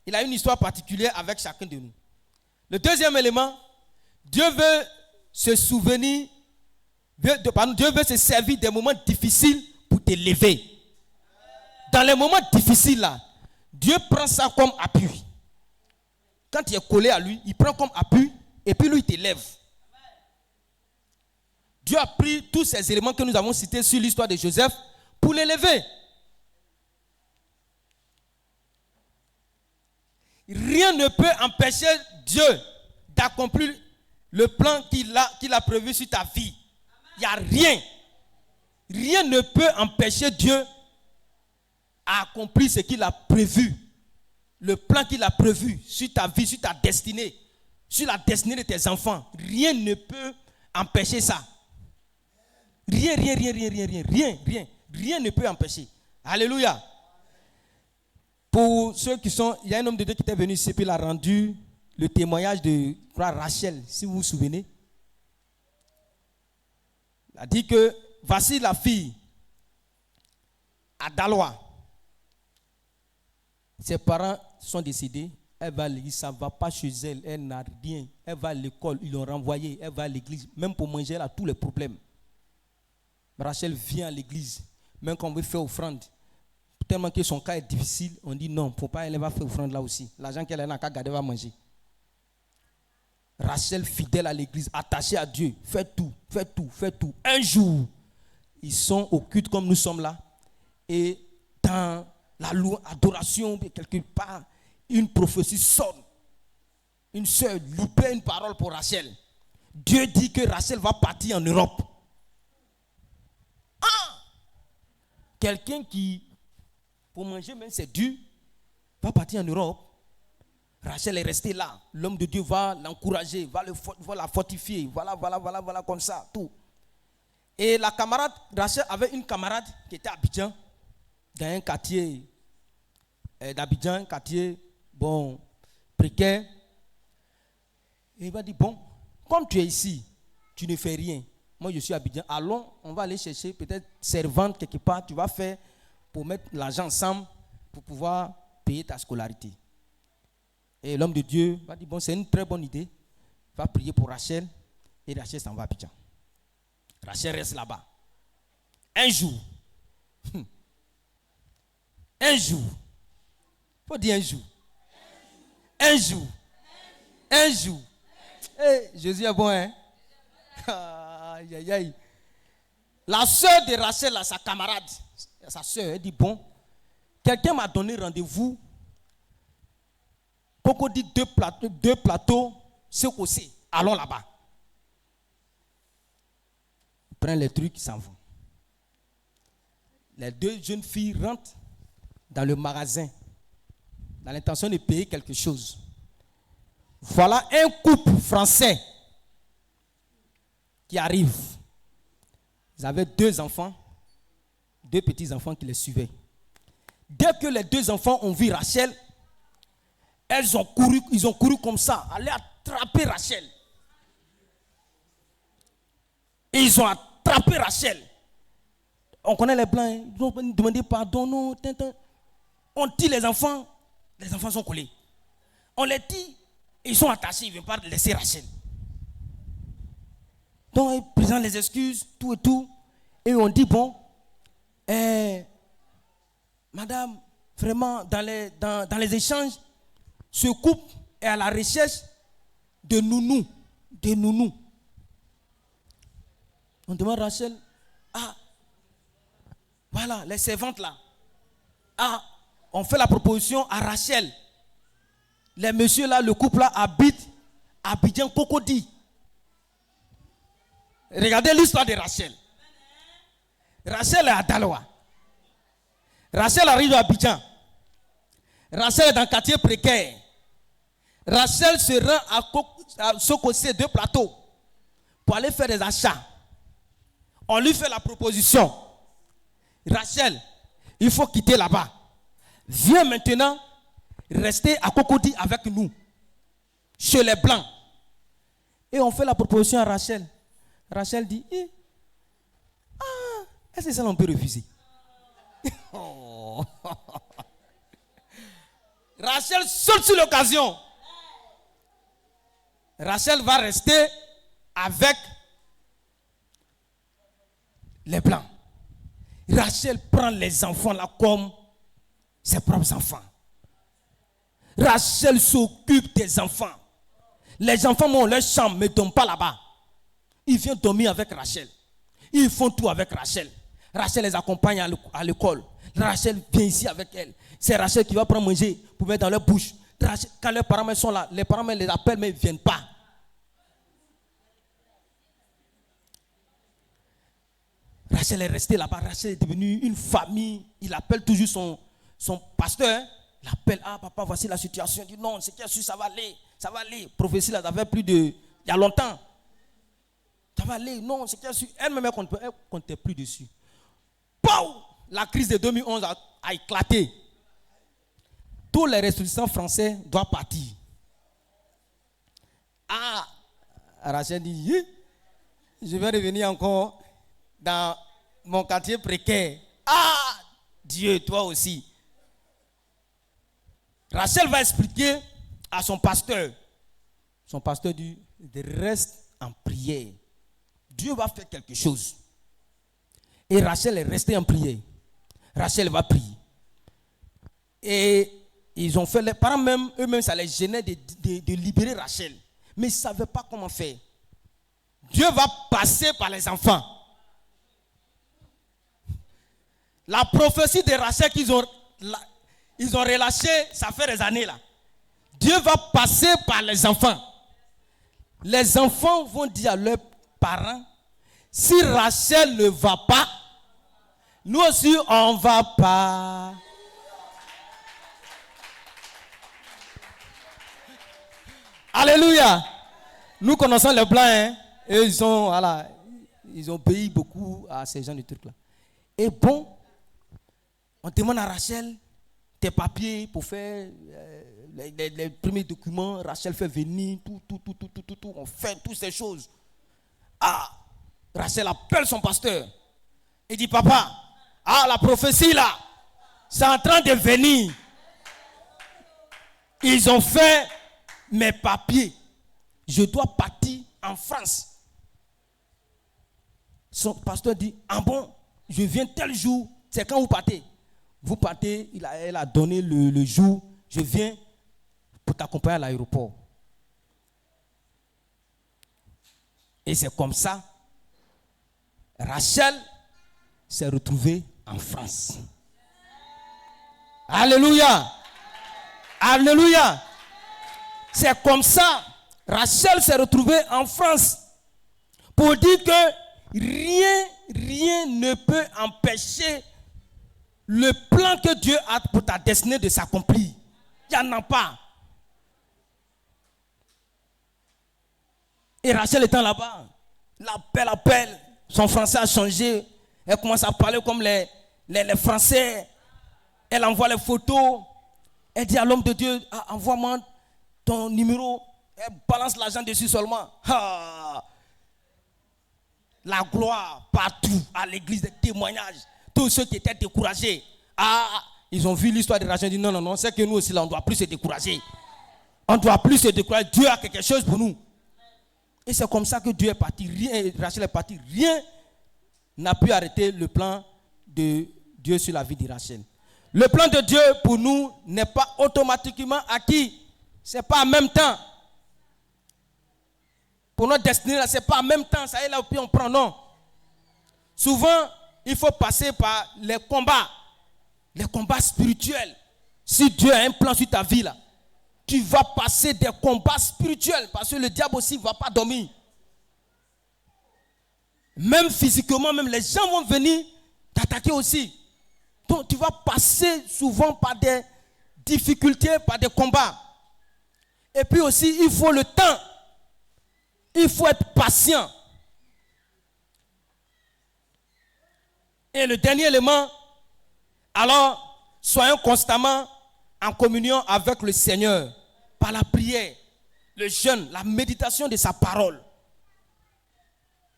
Il a une histoire particulière avec chacun de nous. Le deuxième élément, Dieu veut se souvenir, Dieu veut se servir des moments difficiles pour t'élever. Dans les moments difficiles là, Dieu prend ça comme appui. Quand tu es collé à lui, il prend comme appui et puis lui il t'élève. Dieu a pris tous ces éléments que nous avons cités sur l'histoire de Joseph pour l'élever. Rien ne peut empêcher Dieu d'accomplir le plan qu'il a prévu sur ta vie. Il n'y a rien. Rien ne peut empêcher Dieu d'accomplir ce qu'il a prévu. Le plan qu'il a prévu sur ta vie, sur ta destinée, sur la destinée de tes enfants. Rien ne peut empêcher ça. Rien ne peut empêcher. Alléluia. Pour ceux qui sont, il y a un homme de Dieu qui était venu ici, puis il a rendu le témoignage de Rachel, si vous vous souvenez. Il a dit que voici la fille à Daloa. Ses parents sont décédés. Elle va à l'église, ça ne va pas chez elle, elle n'a rien. Elle va à l'école, ils l'ont renvoyée, elle va à l'église. Même pour manger, elle a tous les problèmes. Rachel vient à l'église, même quand on veut faire offrande. Tellement que son cas est difficile, on dit non, il ne faut pas, elle va faire offrande là aussi. L'argent qu'elle a qu'à garder, va manger. Rachel, fidèle à l'église, attachée à Dieu, fait tout. Un jour, ils sont au culte comme nous sommes là. Et dans la adoration, quelque part, une prophétie sonne. Une sœur libère une parole pour Rachel. Dieu dit que Rachel va partir en Europe. Quelqu'un qui, pour manger même c'est dur, va partir en Europe. Rachel est restée là. L'homme de Dieu va l'encourager, va la fortifier. Voilà, comme ça, tout. Et la camarade, Rachel avait une camarade qui était à Abidjan, dans un quartier d'Abidjan, un quartier, bon, précaire. Et il m'a dit, bon, comme tu es ici, tu ne fais rien. Moi, je suis à Abidjan. Allons, on va aller chercher peut-être servante quelque part. Tu vas faire pour mettre l'argent ensemble pour pouvoir payer ta scolarité. Et l'homme de Dieu m'a dit, bon, c'est une très bonne idée. Va prier pour Rachel. Et Rachel s'en va à Abidjan. Rachel reste là-bas. Un jour. Un jour. Il faut dire un jour. Un jour. Un jour. Hey, Jésus est bon, hein? Aïe, aïe, aïe. La soeur de Rachel, là, sa camarade, sa soeur, elle dit, bon, quelqu'un m'a donné rendez-vous. Coco dit deux plateaux, ce qu'on sait. Allons là-bas. Ils prennent les trucs, ils s'en vont. Les deux jeunes filles rentrent dans le magasin dans l'intention de payer quelque chose. Voilà un couple français qui arrive. Ils avaient 2 enfants, 2 petits-enfants qui les suivaient. Dès que les 2 enfants ont vu Rachel, ils ont couru comme ça, aller attraper Rachel. Et ils ont attrapé Rachel. On connaît les blancs, ils ont demandé pardon, non, on tire les enfants sont collés. On les tire, ils sont attachés, ils ne veulent pas laisser Rachel. Donc ils présentent les excuses, tout et tout. Et on dit, bon, madame, vraiment, dans les échanges, ce couple est à la recherche de nounous. On demande à Rachel, voilà, les servantes là. On fait la proposition à Rachel. Les messieurs là, le couple là habite à Abidjan Cocody. Regardez l'histoire de Rachel. Rachel est à Daloa. Rachel arrive à Abidjan. Rachel est dans un quartier précaire. Rachel se rend à Sokosé 2 plateaux pour aller faire des achats. On lui fait la proposition. Rachel, il faut quitter là-bas. Viens maintenant rester à Cocody avec nous, chez les Blancs. Et on fait la proposition à Rachel. Rachel dit, est-ce que ça on peut refuser? Rachel saute sur l'occasion. Rachel va rester avec les Blancs. Rachel prend les enfants là comme ses propres enfants. Rachel s'occupe des enfants. Les enfants ont leur chambre, mais ne dorment pas là-bas. Ils viennent dormir avec Rachel. Ils font tout avec Rachel. Rachel les accompagne à l'école. Rachel vient ici avec elle. C'est Rachel qui va prendre manger pour mettre dans leur bouche. Rachel, quand leurs parents sont là, les parents les appellent mais ils ne viennent pas. Rachel est restée là-bas. Rachel est devenue une famille. Il appelle toujours son pasteur. Il appelle, papa, voici la situation. Il dit non, c'est qu'il ça va aller. Ça va aller. Prophétie, là, ça fait plus de... Il y a longtemps. Ça va aller. Non, c'est qu'il y a elle-même, elle ne comptait plus dessus. Pow! La crise de 2011 a éclaté. Tous les ressortissants français doivent partir. Rachel dit, je vais revenir encore dans mon quartier précaire. Dieu, toi aussi. Rachel va expliquer à son pasteur. Son pasteur dit, reste en prière. Dieu va faire quelque chose. Et Rachel est restée en prière. Rachel va prier. Et ils ont fait, les parents même, eux-mêmes, ça les gênait de libérer Rachel. Mais ils ne savaient pas comment faire. Dieu va passer par les enfants. La prophétie de Rachel qu'ils ont relâché, ça fait des années là. Dieu va passer par les enfants. Les enfants vont dire à leurs parents, si Rachel ne va pas, nous aussi on ne va pas. Alléluia. Nous connaissons les blancs, hein? Et ils ils obéissent beaucoup à ces gens de trucs-là. Et bon, on demande à Rachel tes papiers pour faire les premiers documents. Rachel fait venir tout. On fait toutes ces choses. Ah, Rachel appelle son pasteur. Il dit, papa, la prophétie là, c'est en train de venir. Ils ont fait mes papiers. Je dois partir en France. Son pasteur dit, ah bon, je viens tel jour, c'est quand vous partez. Vous partez, elle a donné le jour, je viens pour t'accompagner à l'aéroport. Et c'est comme ça, Rachel s'est retrouvée en France. Alléluia! Alléluia! C'est comme ça, Rachel s'est retrouvée en France pour dire que rien ne peut empêcher le plan que Dieu a pour ta destinée de s'accomplir. Il n'y en a pas. Et Rachel étant là-bas, l'appelle, son français a changé. Elle commence à parler comme les Français. Elle envoie les photos. Elle dit à l'homme de Dieu, envoie-moi ton numéro. Elle balance l'argent dessus seulement. La gloire partout, à l'église, des témoignages. Tous ceux qui étaient découragés. Ils ont vu l'histoire de Rachel. Ils disent non, c'est que nous aussi là, on ne doit plus se décourager. On ne doit plus se décourager. Dieu a quelque chose pour nous. Et c'est comme ça que Dieu est parti. Rachel est parti. Rien n'a pu arrêter le plan de Dieu sur la vie de Rachel. Le plan de Dieu pour nous n'est pas automatiquement acquis. Ce n'est pas en même temps. Pour notre destinée, ce n'est pas en même temps. Ça y est, là, puis on prend, non. Souvent, il faut passer par les combats spirituels. Si Dieu a un plan sur ta vie, là, tu vas passer des combats spirituels parce que le diable aussi ne va pas dormir. Même physiquement, même les gens vont venir t'attaquer aussi. Donc tu vas passer souvent par des difficultés, par des combats. Et puis aussi, il faut le temps. Il faut être patient. Et le dernier élément, alors, soyons constamment en communion avec le Seigneur, par la prière, le jeûne, la méditation de sa parole.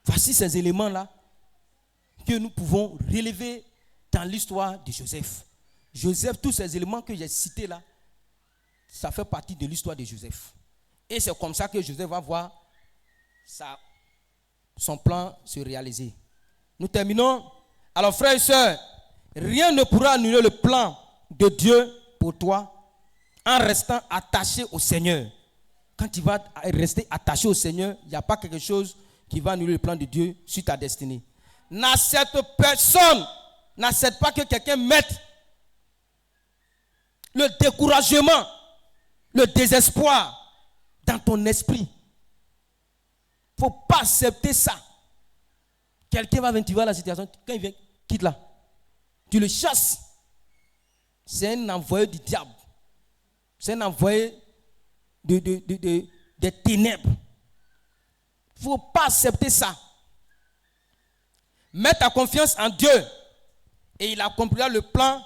Voici ces éléments-là que nous pouvons relever dans l'histoire de Joseph. Joseph, tous ces éléments que j'ai cités là, ça fait partie de l'histoire de Joseph. Et c'est comme ça que Joseph va voir son plan se réaliser. Nous terminons. Alors frères et sœurs, rien ne pourra annuler le plan de Dieu pour toi en restant attaché au Seigneur. Quand tu vas rester attaché au Seigneur, il n'y a pas quelque chose qui va annuler le plan de Dieu sur ta destinée. N'accepte pas que quelqu'un mette le découragement, le désespoir dans ton esprit. Il ne faut pas accepter ça. Quelqu'un va venir, tu vois la situation, quand il vient, quitte là. Tu le chasses. C'est un envoyé du diable. C'est un envoyé des ténèbres. Il ne faut pas accepter ça. Mets ta confiance en Dieu et il accomplira le plan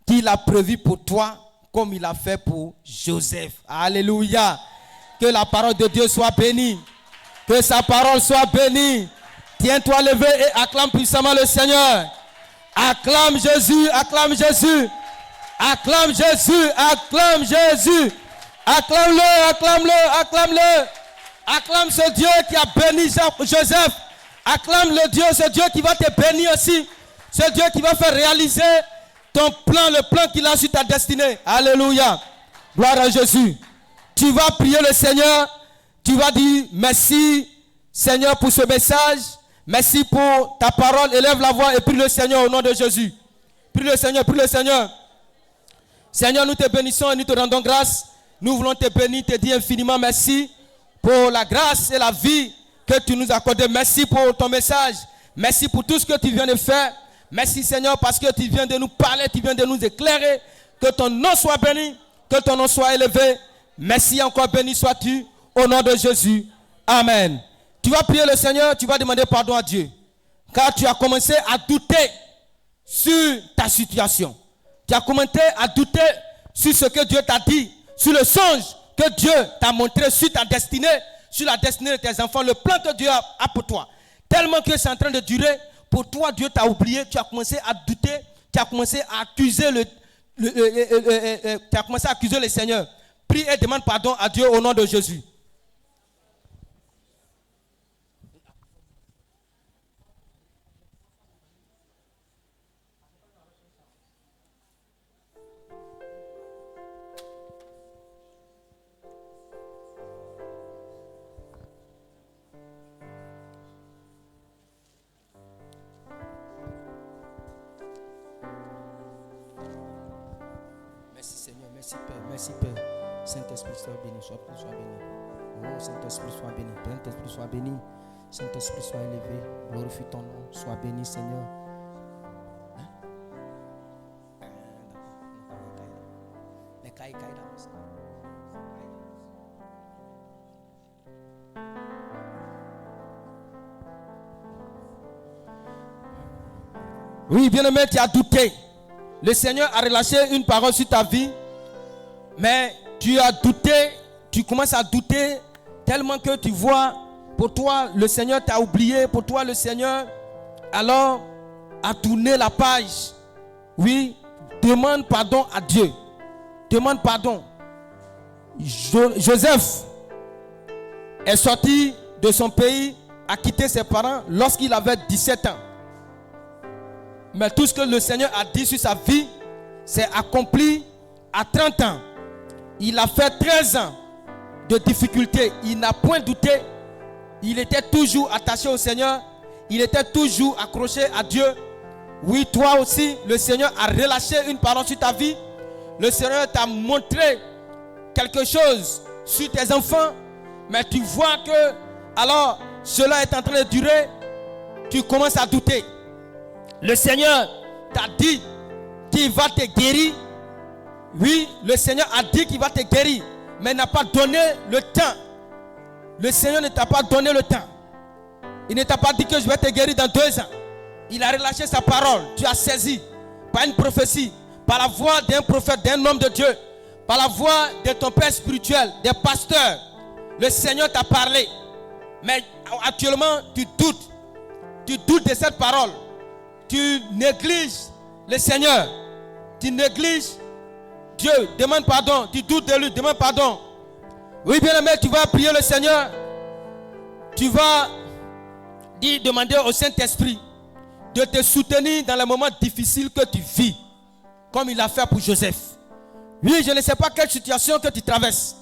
qu'il a prévu pour toi comme il a fait pour Joseph. Alléluia. Que la parole de Dieu soit bénie. Que sa parole soit bénie. Tiens-toi levé et acclame puissamment le Seigneur. Acclame Jésus, acclame Jésus. Acclame Jésus, acclame Jésus. Acclame-le, acclame-le, acclame-le. Acclame ce Dieu qui a béni Joseph. Acclame le Dieu, ce Dieu qui va te bénir aussi. Ce Dieu qui va faire réaliser ton plan, le plan qu'il a sur ta destinée. Alléluia. Gloire à Jésus. Tu vas prier le Seigneur. Tu vas dire merci Seigneur pour ce message. Merci pour ta parole. Élève la voix et prie le Seigneur au nom de Jésus. Prie le Seigneur, prie le Seigneur. Seigneur, nous te bénissons et nous te rendons grâce. Nous voulons te bénir, te dire infiniment merci pour la grâce et la vie que tu nous accordes. Merci pour ton message. Merci pour tout ce que tu viens de faire. Merci Seigneur parce que tu viens de nous parler, tu viens de nous éclairer. Que ton nom soit béni, que ton nom soit élevé. Merci encore, béni sois-tu au nom de Jésus. Amen. Tu vas prier le Seigneur, tu vas demander pardon à Dieu. car tu as commencé à douter sur ta situation. Tu as commencé à douter sur ce que Dieu t'a dit, sur le songe que Dieu t'a montré, sur ta destinée, sur la destinée de tes enfants, le plan que Dieu a pour toi. Tellement que c'est en train de durer, pour toi, Dieu t'a oublié, tu as commencé à douter, tu as commencé à accuser tu as commencé à accuser le Seigneur. Prie et demande pardon à Dieu au nom de Jésus. Merci Seigneur, merci Père, merci Père. Saint-Esprit, sois béni, sois béni. Oh Saint-Esprit, sois béni, Saint-Esprit, sois béni. Saint-Esprit, sois élevé, glorifie ton nom, sois béni Seigneur. Oui, bien-aimé, tu as douté. Le Seigneur a relâché une parole sur ta vie, mais tu as douté, tu commences à douter tellement que tu vois, pour toi, le Seigneur t'a oublié, pour toi, le Seigneur, alors, a tourné la page. Oui, demande pardon à Dieu. Demande pardon. Joseph est sorti de son pays, a quitté ses parents lorsqu'il avait 17 ans. Mais tout ce que le Seigneur a dit sur sa vie, c'est accompli à 30 ans. Il a fait 13 ans de difficultés. Il n'a point douté. Il était toujours attaché au Seigneur. Il était toujours accroché à Dieu. Oui, toi aussi, le Seigneur a relâché une parole sur ta vie. Le Seigneur t'a montré quelque chose sur tes enfants. Mais tu vois que, alors, cela est en train de durer. Tu commences à douter. Le Seigneur t'a dit qu'il va te guérir. Oui, le Seigneur a dit qu'il va te guérir, mais n'a pas donné le temps. Le Seigneur ne t'a pas donné le temps. Il ne t'a pas dit que je vais te guérir dans 2 ans. Il a relâché sa parole. Tu as saisi par une prophétie, par la voix d'un prophète, d'un homme de Dieu, par la voix de ton père spirituel, des pasteurs. Le Seigneur t'a parlé. Mais actuellement, tu doutes. Tu doutes de cette parole. Tu négliges le Seigneur. Tu négliges Dieu. Demande pardon. Tu doutes de lui. Demande pardon. Oui, bien aimé, tu vas prier le Seigneur. Tu vas demander au Saint-Esprit de te soutenir dans les moments difficiles que tu vis. Comme il a fait pour Joseph. Oui, je ne sais pas quelle situation que tu traverses.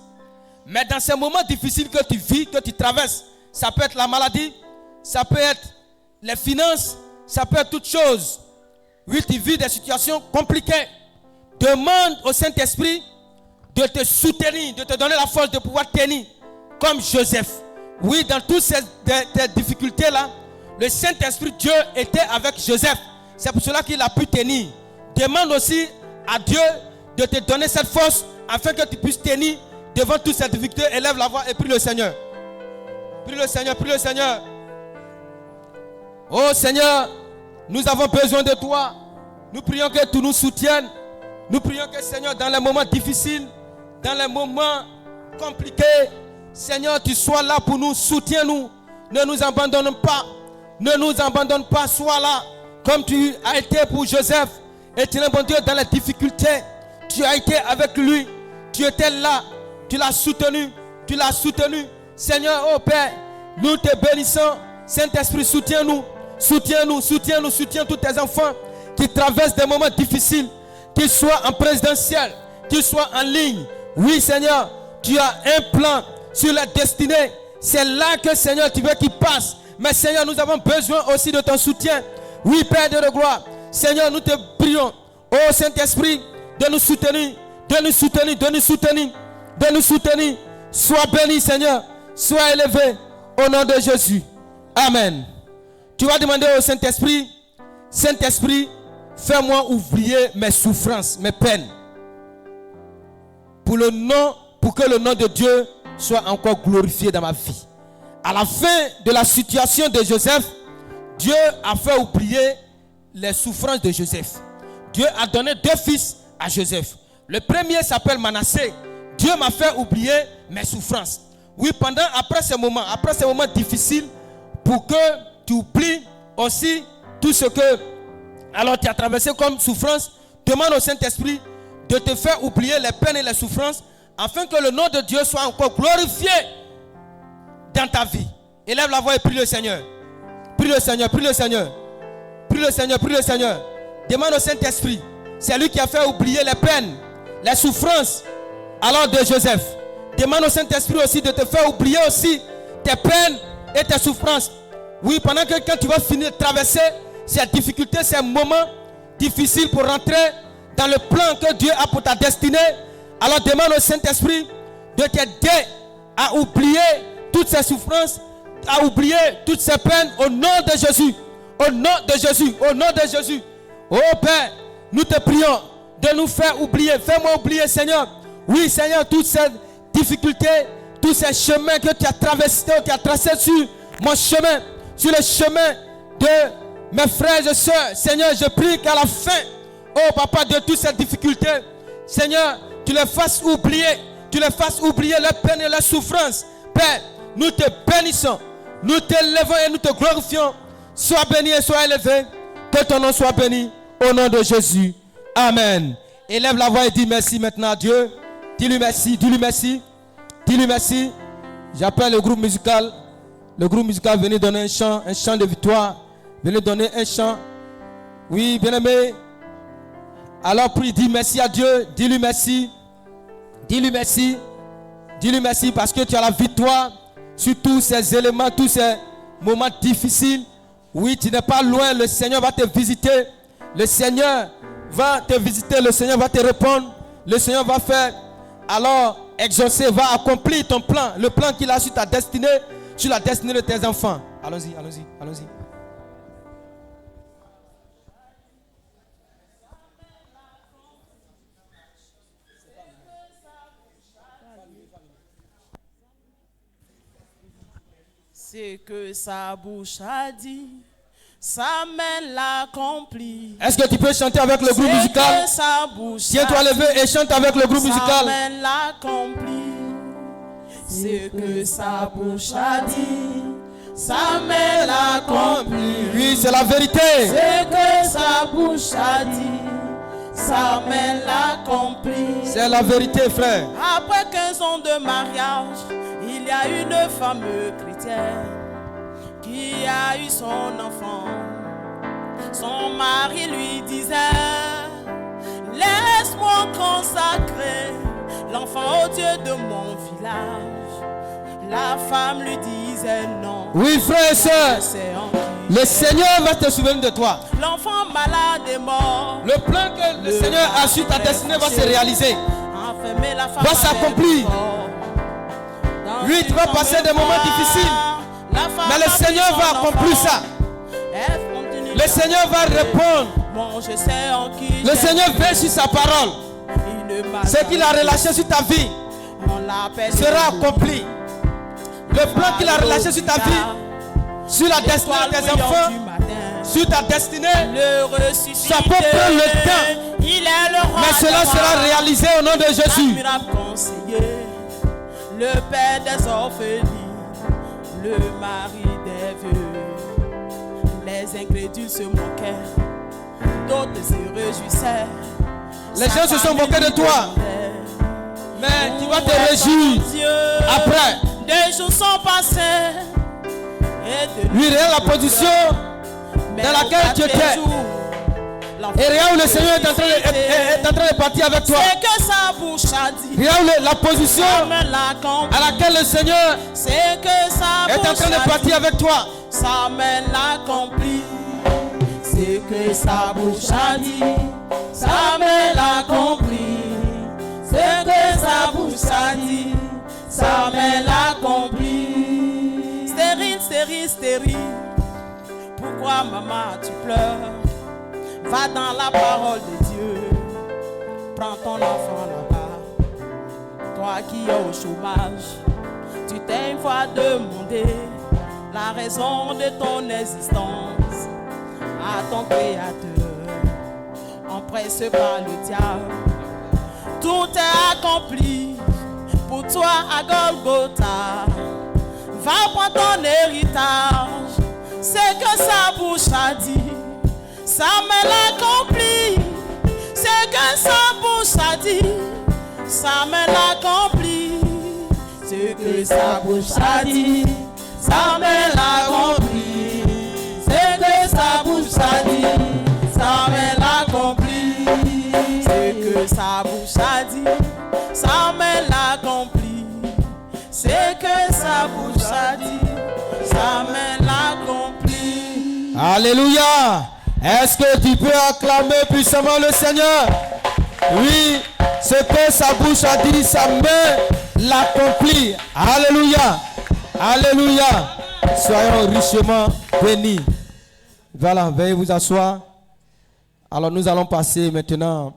Mais dans ces moments difficiles que tu vis, que tu traverses, ça peut être la maladie, ça peut être les finances, ça peut être toute chose. Oui, tu vis des situations compliquées. Demande au Saint-Esprit de te soutenir, de te donner la force de pouvoir tenir comme Joseph. Oui, dans toutes ces difficultés-là, le Saint-Esprit, Dieu était avec Joseph. C'est pour cela qu'il a pu tenir. Demande aussi à Dieu de te donner cette force afin que tu puisses tenir devant toutes ces difficultés. Élève la voix et prie le Seigneur. Prie le Seigneur, prie le Seigneur. Oh Seigneur, nous avons besoin de toi. Nous prions que tu nous soutiennes. Nous prions que Seigneur, dans les moments difficiles, dans les moments compliqués, Seigneur, tu sois là pour nous, soutiens-nous. Ne nous abandonne pas. Ne nous abandonne pas, sois là. Comme tu as été pour Joseph. Éternel bon Dieu, dans les difficultés, tu as été avec lui. Tu étais là. Tu l'as soutenu. Tu l'as soutenu. Seigneur, oh Père, nous te bénissons. Saint-Esprit, soutiens-nous. Soutiens-nous, soutiens-nous, soutiens tous tes enfants qui traversent des moments difficiles. Qu'ils soient en présidentiel, qu'ils soient en ligne. Oui, Seigneur, tu as un plan sur la destinée. C'est là que, Seigneur, tu veux qu'ils passent. Mais, Seigneur, nous avons besoin aussi de ton soutien. Oui, Père de gloire. Seigneur, nous te prions. Oh Saint-Esprit, de nous soutenir, de nous soutenir, de nous soutenir, de nous soutenir. Sois béni, Seigneur. Sois élevé au nom de Jésus. Amen. Tu vas demander au Saint-Esprit, Saint-Esprit, fais-moi oublier mes souffrances, mes peines. Pour que le nom de Dieu soit encore glorifié dans ma vie. À la fin de la situation de Joseph, Dieu a fait oublier les souffrances de Joseph. Dieu a donné 2 fils à Joseph. Le premier s'appelle Manassé. Dieu m'a fait oublier mes souffrances. Oui, après ces moments difficiles, pour que tu oublies aussi tout ce que alors tu as traversé comme souffrance, demande au Saint-Esprit de te faire oublier les peines et les souffrances, afin que le nom de Dieu soit encore glorifié dans ta vie. Élève la voix et prie le Seigneur. Prie le Seigneur, prie le Seigneur. Prie le Seigneur, prie le Seigneur. Demande au Saint-Esprit. C'est lui qui a fait oublier les peines, les souffrances alors de Joseph. Demande au Saint-Esprit aussi de te faire oublier aussi tes peines et tes souffrances. Oui, pendant que quand tu vas finir de traverser ces difficultés, ces moments difficiles pour rentrer dans le plan que Dieu a pour ta destinée, alors demande au Saint-Esprit de t'aider à oublier toutes ces souffrances, à oublier toutes ces peines au nom de Jésus. Au nom de Jésus, au nom de Jésus. Oh Père, nous te prions de nous faire oublier. Fais-moi oublier, Seigneur. Oui, Seigneur, toutes ces difficultés, tous ces chemins que tu as traversés, tu as tracés sur mon chemin, sur le chemin de mes frères et sœurs. Seigneur, je prie qu'à la fin, oh Papa, de toutes ces difficultés, Seigneur, tu les fasses oublier. Tu les fasses oublier leurs peines et leurs souffrances. Père, nous te bénissons. Nous t'élevons et nous te glorifions. Sois béni et sois élevé. Que ton nom soit béni. Au nom de Jésus. Amen. Élève la voix et dis merci maintenant à Dieu. Dis-lui merci, dis-lui merci. Dis-lui merci. J'appelle le groupe musical. Le groupe musical, venez donner un chant de victoire. Venez donner un chant. Oui, bien-aimé. Alors prie, dis merci à Dieu. Dis-lui merci. Dis-lui merci. Dis-lui merci parce que tu as la victoire sur tous ces éléments, tous ces moments difficiles. Oui, tu n'es pas loin. Le Seigneur va te visiter. Le Seigneur va te visiter. Le Seigneur va te répondre. Le Seigneur va faire, alors, exaucer, va accomplir ton plan. Le plan qu'il a sur ta destinée, sur la destinée de tes enfants. Allons-y, allons-y, allons-y. C'est que sa bouche a dit, sa main l'accomplit. Est-ce que tu peux chanter avec le groupe musical? Tiens-toi levé et chante avec le groupe musical. Sa main l'accomplit. C'est que sa bouche a dit, sa main l'accomplit. Oui, c'est la vérité. C'est que sa bouche a dit, sa main l'accomplit. C'est la vérité, frère. Après 15 ans de mariage, il y a une femme chrétienne qui a eu son enfant. Son mari lui disait, laisse-moi consacrer l'enfant au Dieu de mon village. La femme lui disait non. Oui, frère et soeur, le Seigneur va te souvenir de toi. L'enfant malade est mort. Le plan que le Seigneur a sur ta destinée va se réaliser, va s'accomplir. Oui, tu vas passer des moments difficiles, mais le Seigneur va accomplir ça. Le Seigneur va répondre. Le Seigneur veille sur sa parole. Ce qu'il a relâché sur ta vie sera accompli. Le plan qu'il a relâché sur ta vie, sur la destinée de tes enfants, sur ta destinée, ça peut prendre le temps, mais cela sera réalisé au nom de Jésus. Le père des orphelins, le mari des vieux. Les incrédules se moquaient, d'autres se réjouissaient. Les gens se sont moqués de toi, mais tu vas te réjouir après. Des jours sont passés. Lui, regarde la position dans laquelle tu étais. Et regarde où le Seigneur est en train de partir avec toi. C'est que sa bouche a dit. Regarde la position à laquelle le Seigneur est en train de partir avec toi. Sa main l'accomplit. C'est que sa bouche a dit. Sa main l'accomplit. C'est que sa bouche a dit. Sa main l'accomplit. Stérile, stérile, stérile. Pourquoi maman tu pleures? Va dans la parole de Dieu. Prends ton enfant là-bas. Toi qui es au chômage, tu t'es une fois demandé la raison de ton existence. à ton Créateur, empressé par le diable. Tout est accompli pour toi à Golgotha. Va prendre ton héritage, c'est que sa bouche a dit, ça me l'accomplit. C'est que sa bouche a dit, ça me l'accomplit. C'est que sa bouche a dit, ça me l'accomplit. C'est que sa bouche a dit, ça me l'accomplit. C'est que sa bouche a dit, ça me l'accomplit. C'est que sa bouche a dit, ça me l'accomplit. Alléluia. Est-ce que tu peux acclamer puissamment le Seigneur? Oui, ce que sa bouche a dit, sa main l'accomplit. Alléluia. Alléluia. Soyons richement bénis. Voilà, veuillez vous asseoir. Alors nous allons passer maintenant